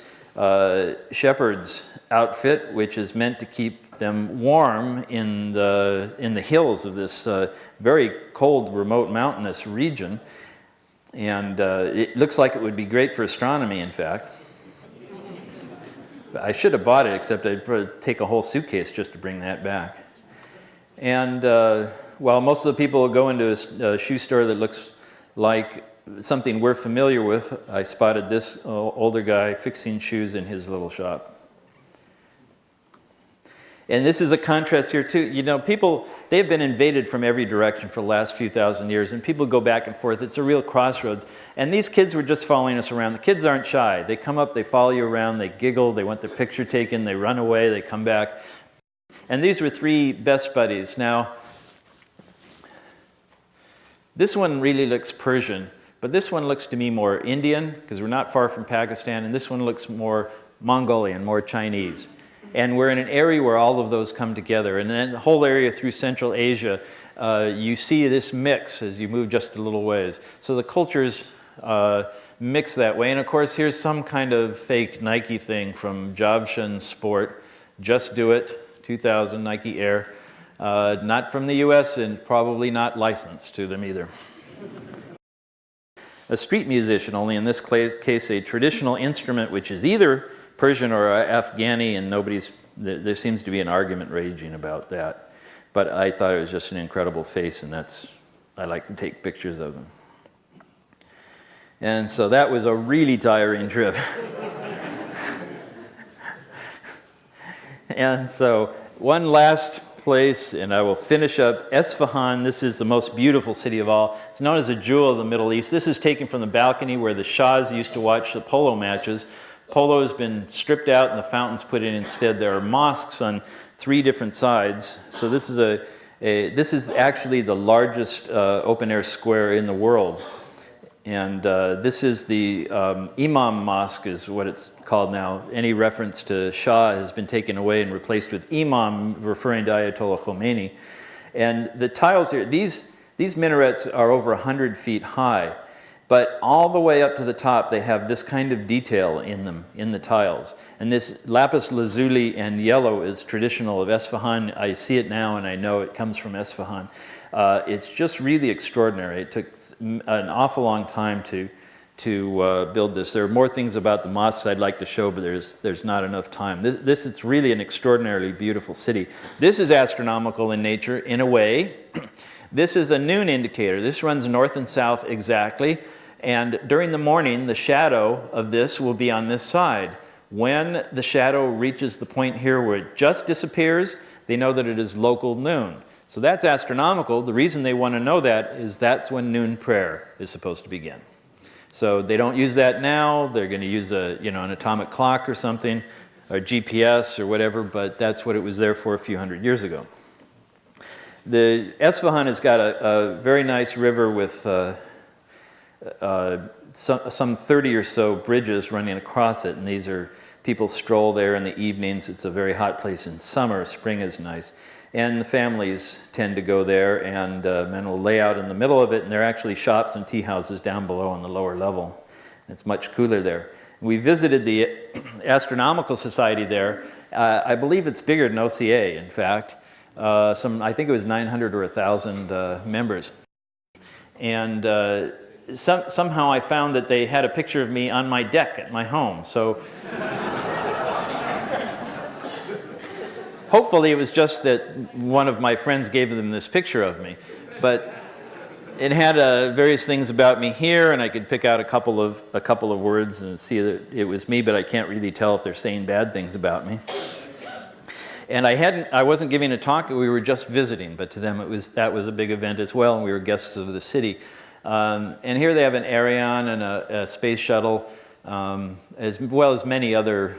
shepherd's outfit, which is meant to keep them warm in the hills of this very cold, remote, mountainous region. And it looks like it would be great for astronomy, in fact. I should have bought it, except I'd probably take a whole suitcase just to bring that back. And while most of the people will go into a shoe store that looks like something we're familiar with, I spotted this older guy fixing shoes in his little shop. And this is a contrast here too. You know, people, they've been invaded from every direction for the last few thousand years, and people go back and forth. It's a real crossroads. And these kids were just following us around. The kids aren't shy. They come up, they follow you around, they giggle, they want their picture taken, they run away, they come back. And these were three best buddies. Now, this one really looks Persian, but this one looks to me more Indian, because we're not far from Pakistan, and this one looks more Mongolian, more Chinese. And we're in an area where all of those come together. And then the whole area through Central Asia, you see this mix as you move just a little ways. So the cultures mix that way. And of course, here's some kind of fake Nike thing from Jawshan Sport. Just Do It, 2000 Nike Air. Not from the US and probably not licensed to them either. A street musician, only in this case a traditional instrument which is either Persian or Afghani, and there seems to be an argument raging about that. But I thought it was just an incredible face, and I like to take pictures of them. And so that was a really tiring trip. And so one last place, and I will finish up. Esfahan, this is the most beautiful city of all. It's known as a jewel of the Middle East. This is taken from the balcony where the Shahs used to watch the polo matches. Polo has been stripped out and the fountains put in instead. There are mosques on 3 different sides. So this is actually the largest open-air square in the world. And this is the Imam Mosque is what it's called now. Any reference to Shah has been taken away and replaced with Imam, referring to Ayatollah Khomeini. And the tiles here, these minarets are over 100 feet high. But all the way up to the top, they have this kind of detail in them, in the tiles. And this lapis lazuli and yellow is traditional of Esfahan. I see it now, and I know it comes from Esfahan. It's just really extraordinary. It took an awful long time to build this. There are more things about the mosques I'd like to show, but there's not enough time. This is really an extraordinarily beautiful city. This is astronomical in nature, in a way. This is a noon indicator. This runs north and south exactly. And during the morning, the shadow of this will be on this side. When the shadow reaches the point here where it just disappears, they know that it is local noon. So that's astronomical. The reason they want to know that is that's when noon prayer is supposed to begin. So they don't use that now. They're going to use an atomic clock or something, or GPS or whatever, but that's what it was there for a few hundred years ago. The Esfahan has got a very nice river with some 30 or so bridges running across it, and these are, people stroll there in the evenings. It's a very hot place in summer. Spring is nice. And the families tend to go there, and men will lay out in the middle of it, and there are actually shops and tea houses down below on the lower level. It's much cooler there. We visited the Astronomical Society there. I believe it's bigger than OCA, in fact. I think it was 900 or 1,000 members. And somehow I found that they had a picture of me on my deck at my home. So hopefully it was just that one of my friends gave them this picture of me. But it had various things about me here, and I could pick out a couple of words and see that it was me, but I can't really tell if they're saying bad things about me. And I wasn't giving a talk, we were just visiting, but to them that was a big event as well, and we were guests of the city. And here they have an Ariane and a space shuttle, as well as many other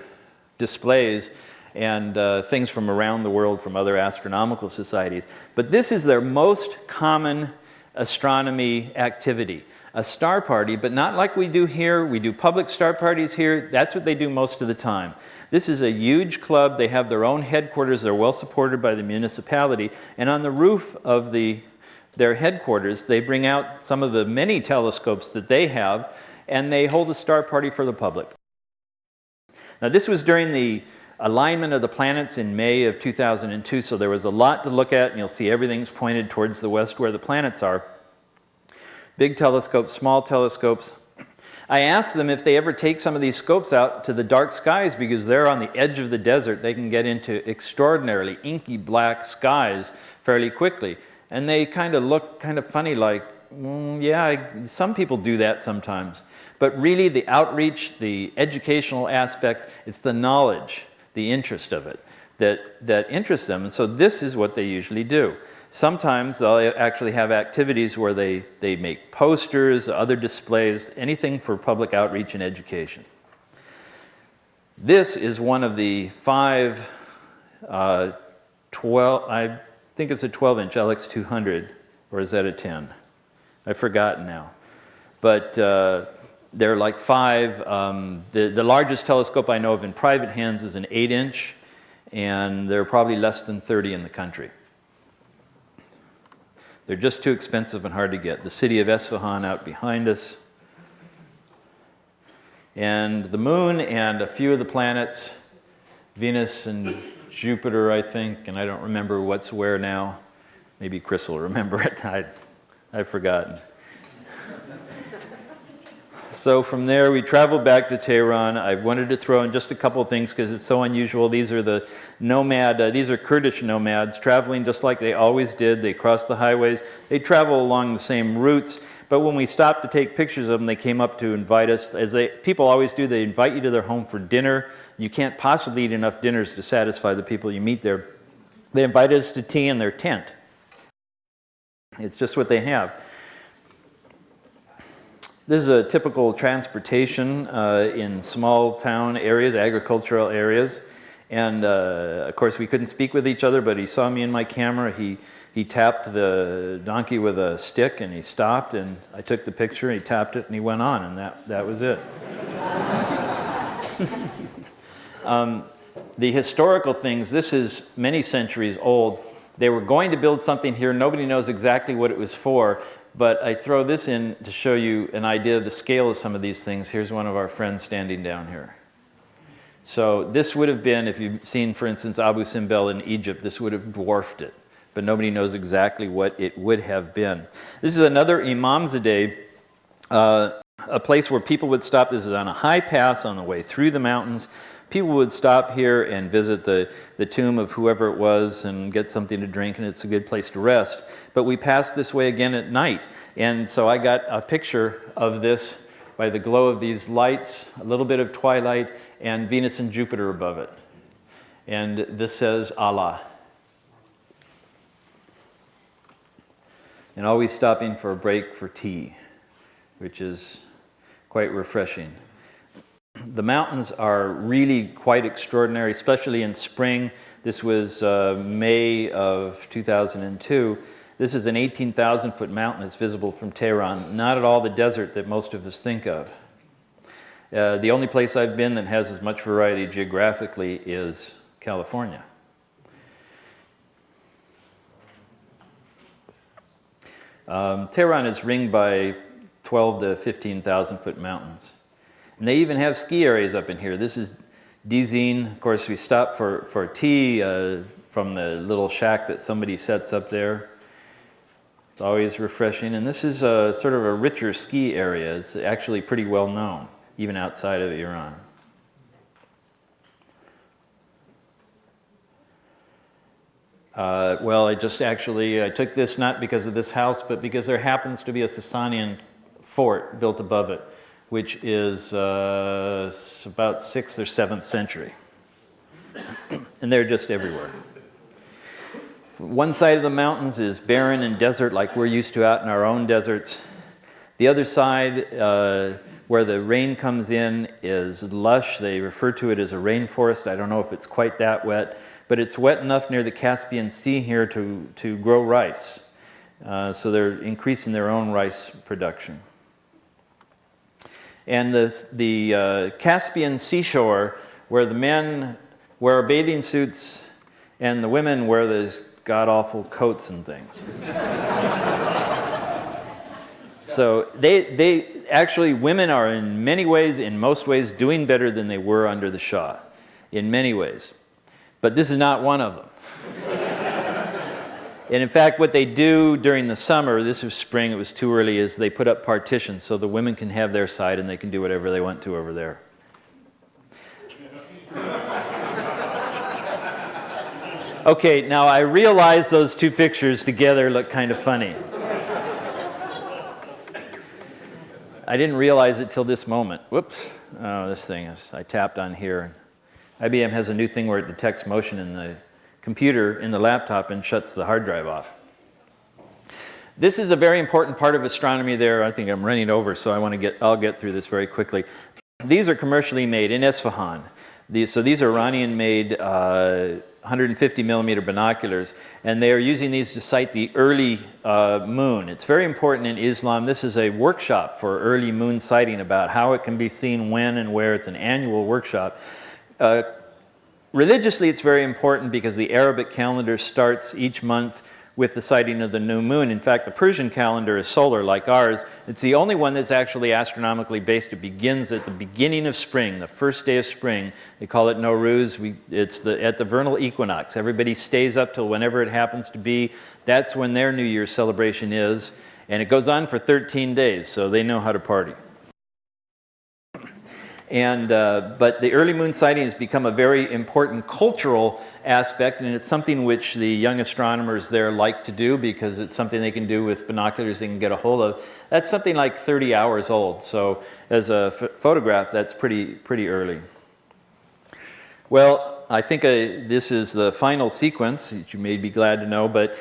displays and things from around the world from other astronomical societies. But this is their most common astronomy activity. A star party, but not like we do here. We do public star parties here. That's what they do most of the time. This is a huge club. They have their own headquarters. They're well supported by the municipality. And on the roof of their headquarters, they bring out some of the many telescopes that they have, and they hold a star party for the public. Now, this was during the alignment of the planets in May of 2002, so there was a lot to look at, and you'll see everything's pointed towards the west where the planets are. Big telescopes, small telescopes. I asked them if they ever take some of these scopes out to the dark skies, because they're on the edge of the desert. They can get into extraordinarily inky black skies fairly quickly. And they kind of look kind of funny, like, yeah, some people do that sometimes. But really the outreach, the educational aspect, it's the knowledge, the interest of it that interests them. And so this is what they usually do. Sometimes they'll actually have activities where they make posters, other displays, anything for public outreach and education. This is one of the 5 12, I think it's a 12-inch LX200, or is that a 10? I've forgotten now. But they're like 5. The largest telescope I know of in private hands is an 8-inch, and there are probably less than 30 in the country. They're just too expensive and hard to get. The city of Esfahan out behind us. And the moon and a few of the planets, Venus and Jupiter, I think, and I don't remember what's where now. Maybe Chris will remember it. I've forgotten. So from there, we traveled back to Tehran. I wanted to throw in just a couple of things because it's so unusual. These are the these are Kurdish nomads traveling just like they always did. They cross the highways. They travel along the same routes. But when we stopped to take pictures of them, they came up to invite us. People always do, they invite you to their home for dinner. You can't possibly eat enough dinners to satisfy the people you meet there. They invited us to tea in their tent. It's just what they have. This is a typical transportation in small town areas, agricultural areas. And of course, we couldn't speak with each other, but he saw me in my camera. He tapped the donkey with a stick, and he stopped, and I took the picture, he tapped it, and he went on, and that was it. The historical things, this is many centuries old. They were going to build something here. Nobody knows exactly what it was for. But I throw this in to show you an idea of the scale of some of these things. Here's one of our friends standing down here. So this would have been, if you've seen, for instance, Abu Simbel in Egypt, this would have dwarfed it. But nobody knows exactly what it would have been. This is another Imamzadeh, a place where people would stop. This is on a high pass on the way through the mountains. People would stop here and visit the tomb of whoever it was and get something to drink, and it's a good place to rest. But we passed this way again at night, and so I got a picture of this by the glow of these lights, a little bit of twilight, and Venus and Jupiter above it. And this says Allah. And always stopping for a break for tea, which is quite refreshing. The mountains are really quite extraordinary, especially in spring. This was May of 2002. This is an 18,000-foot mountain that's visible from Tehran, not at all the desert that most of us think of. The only place I've been that has as much variety geographically is California. Tehran is ringed by 12 to 15,000-foot mountains. And they even have ski areas up in here. This is Dizin. Of course, we stopped for tea from the little shack that somebody sets up there. It's always refreshing. And this is sort of a richer ski area. It's actually pretty well known, even outside of Iran. Well, I took this not because of this house, but because there happens to be a Sasanian fort built above it, which is about 6th or 7th century. And they're just everywhere. One side of the mountains is barren and desert like we're used to out in our own deserts. The other side, where the rain comes in, is lush. They refer to it as a rainforest. I don't know if it's quite that wet, but it's wet enough near the Caspian Sea here to grow rice. So they're increasing their own rice production. And the Caspian seashore, where the men wear bathing suits and the women wear those god-awful coats and things. So they actually, women are in many ways, in most ways, doing better than they were under the Shah, in many ways. But this is not one of them. And in fact, what they do during the summer, this was spring, it was too early, is they put up partitions so the women can have their side and they can do whatever they want to over there. Okay, now I realize those two pictures together look kind of funny. I didn't realize it till this moment. Whoops. Oh, this thing is, I tapped on here. IBM has a new thing where it detects motion in the computer, in the laptop, and shuts the hard drive off. This is a very important part of astronomy there. I think I'm running over, so I'll get through this very quickly. These are commercially made in Isfahan. So these are Iranian-made 150 millimeter binoculars, and they are using these to sight the early moon. It's very important in Islam. This is a workshop for early moon sighting about how it can be seen when and where. It's an annual workshop. Religiously, it's very important because the Arabic calendar starts each month with the sighting of the new moon. In fact, the Persian calendar is solar, like ours. It's the only one that's actually astronomically based. It begins at the beginning of spring, the first day of spring. They call it Nowruz. It's at the vernal equinox. Everybody stays up till whenever it happens to be. That's when their New Year's celebration is. And it goes on for 13 days, so they know how to party. But the early moon sighting has become a very important cultural aspect, and it's something which the young astronomers there like to do because it's something they can do with binoculars they can get a hold of. That's something like 30 hours old, so as a photograph, that's pretty early. Well, I think this is the final sequence, that you may be glad to know, but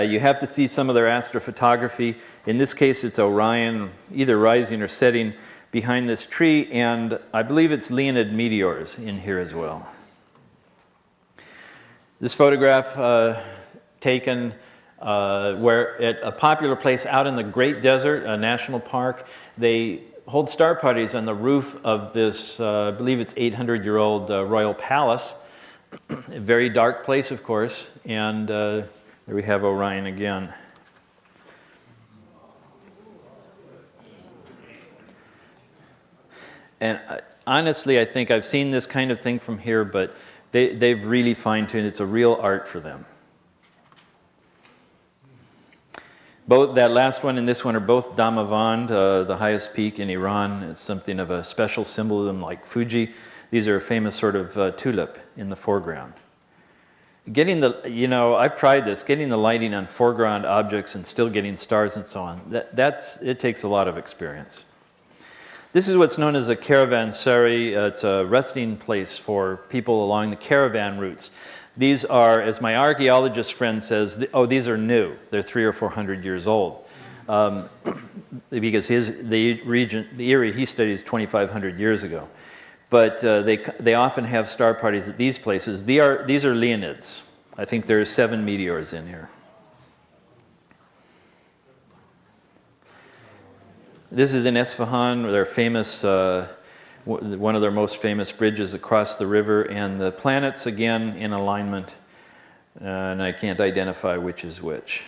you have to see some of their astrophotography. In this case, it's Orion, either rising or setting behind this tree, and I believe it's Leonid meteors in here as well. This photograph taken where at a popular place out in the Great Desert, a national park, they hold star parties on the roof of this, I believe it's 800-year-old royal palace. A very dark place, of course, and there we have Orion again. And honestly, I think I've seen this kind of thing from here, but they've really fine-tuned. It's a real art for them. Both that last one and this one are both Damavand, the highest peak in Iran. It's something of a special symbolism like Fuji. These are a famous sort of tulip in the foreground. Getting I've tried this, getting the lighting on foreground objects and still getting stars and so on, it takes a lot of experience. This is what's known as a caravanserai. It's a resting place for people along the caravan routes. These are, as my archaeologist friend says, these are new. They're 300 or 400 years old. because the Erie he studied is 2,500 years ago. But they often have star parties at these places. These are Leonids. I think there are 7 meteors in here. This is in Esfahan, their famous, one of their most famous bridges across the river, and the planets again in alignment, and I can't identify which is which.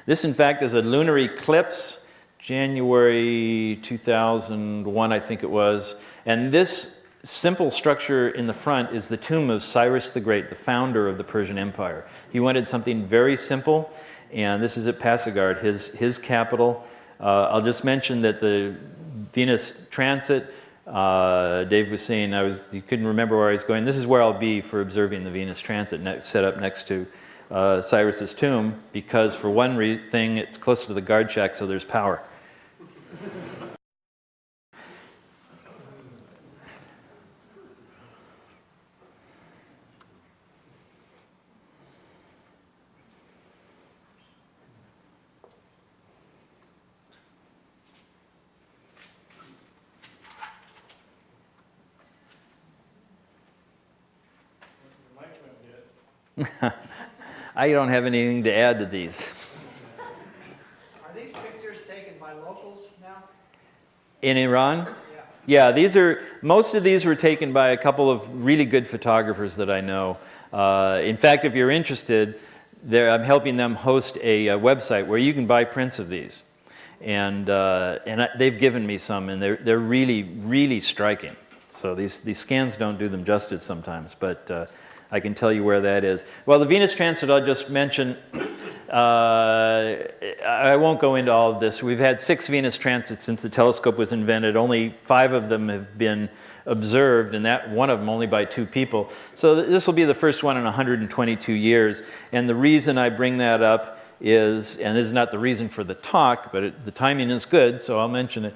This, in fact, is a lunar eclipse, January 2001, I think it was, and this simple structure in the front is the tomb of Cyrus the Great, the founder of the Persian Empire. He wanted something very simple, and this is at Pasargad, his capital. I'll just mention that the Venus transit, Dave was saying you couldn't remember where I was going. This is where I'll be for observing the Venus transit, set up next to Cyrus's tomb, because for one thing, it's close to the guard shack, so there's power. I don't have anything to add to these. Are these pictures taken by locals now? In Iran? Yeah, most of these were taken by a couple of really good photographers that I know. In fact, if you're interested, I'm helping them host a website where you can buy prints of these. And they've given me some, and they're really, really striking. So these scans don't do them justice sometimes, but I can tell you where that is. Well, the Venus transit I'll just mention, I won't go into all of this. We've had 6 Venus transits since the telescope was invented. Only 5 of them have been observed, and that one of them only by 2 people. So this will be the first one in 122 years. And the reason I bring that up is, and this is not the reason for the talk, but the timing is good, so I'll mention it.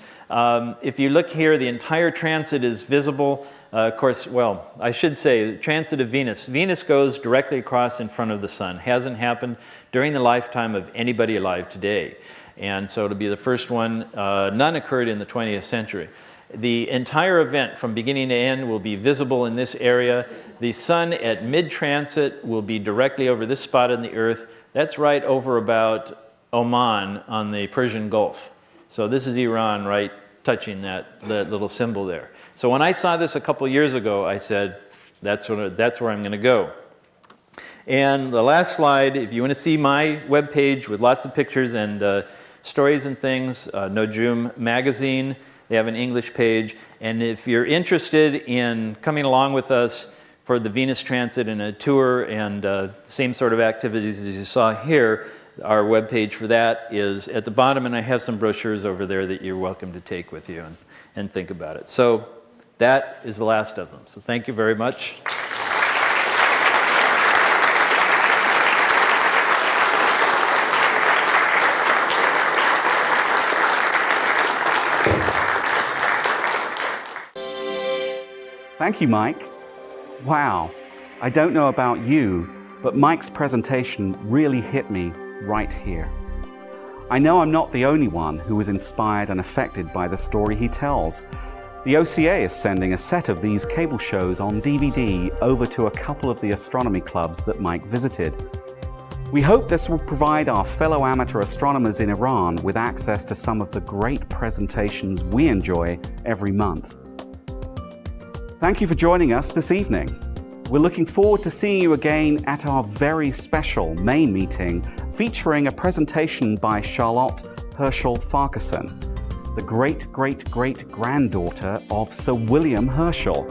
If you look here, the entire transit is visible. Of course, well, I should say, the transit of Venus. Venus goes directly across in front of the sun. Hasn't happened during the lifetime of anybody alive today. And so it'll be the first one. None occurred in the 20th century. The entire event from beginning to end will be visible in this area. The sun at mid-transit will be directly over this spot on the Earth. That's right over about Oman on the Persian Gulf. So this is Iran, right, touching that little symbol there. So when I saw this a couple years ago, I said, that's where I'm going to go. And the last slide, if you want to see my webpage with lots of pictures and stories and things, Nojum magazine, they have an English page. And if you're interested in coming along with us for the Venus transit and a tour and same sort of activities as you saw here, our webpage for that is at the bottom, and I have some brochures over there that you're welcome to take with you and think about it. So that is the last of them. So thank you very much. Thank you, Mike. Wow, I don't know about you, but Mike's presentation really hit me right here. I know I'm not the only one who was inspired and affected by the story he tells. The OCA is sending a set of these cable shows on DVD over to a couple of the astronomy clubs that Mike visited. We hope this will provide our fellow amateur astronomers in Iran with access to some of the great presentations we enjoy every month. Thank you for joining us this evening. We're looking forward to seeing you again at our very special main meeting featuring a presentation by Charlotte Herschel Farquharson, the great-great-great-granddaughter of Sir William Herschel,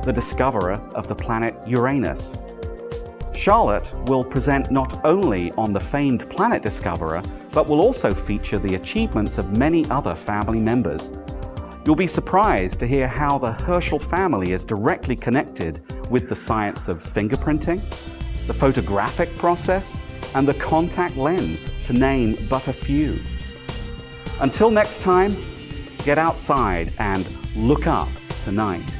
the discoverer of the planet Uranus. Charlotte will present not only on the famed planet discoverer, but will also feature the achievements of many other family members. You'll be surprised to hear how the Herschel family is directly connected with the science of fingerprinting, the photographic process, and the contact lens, to name but a few. Until next time, get outside and look up tonight.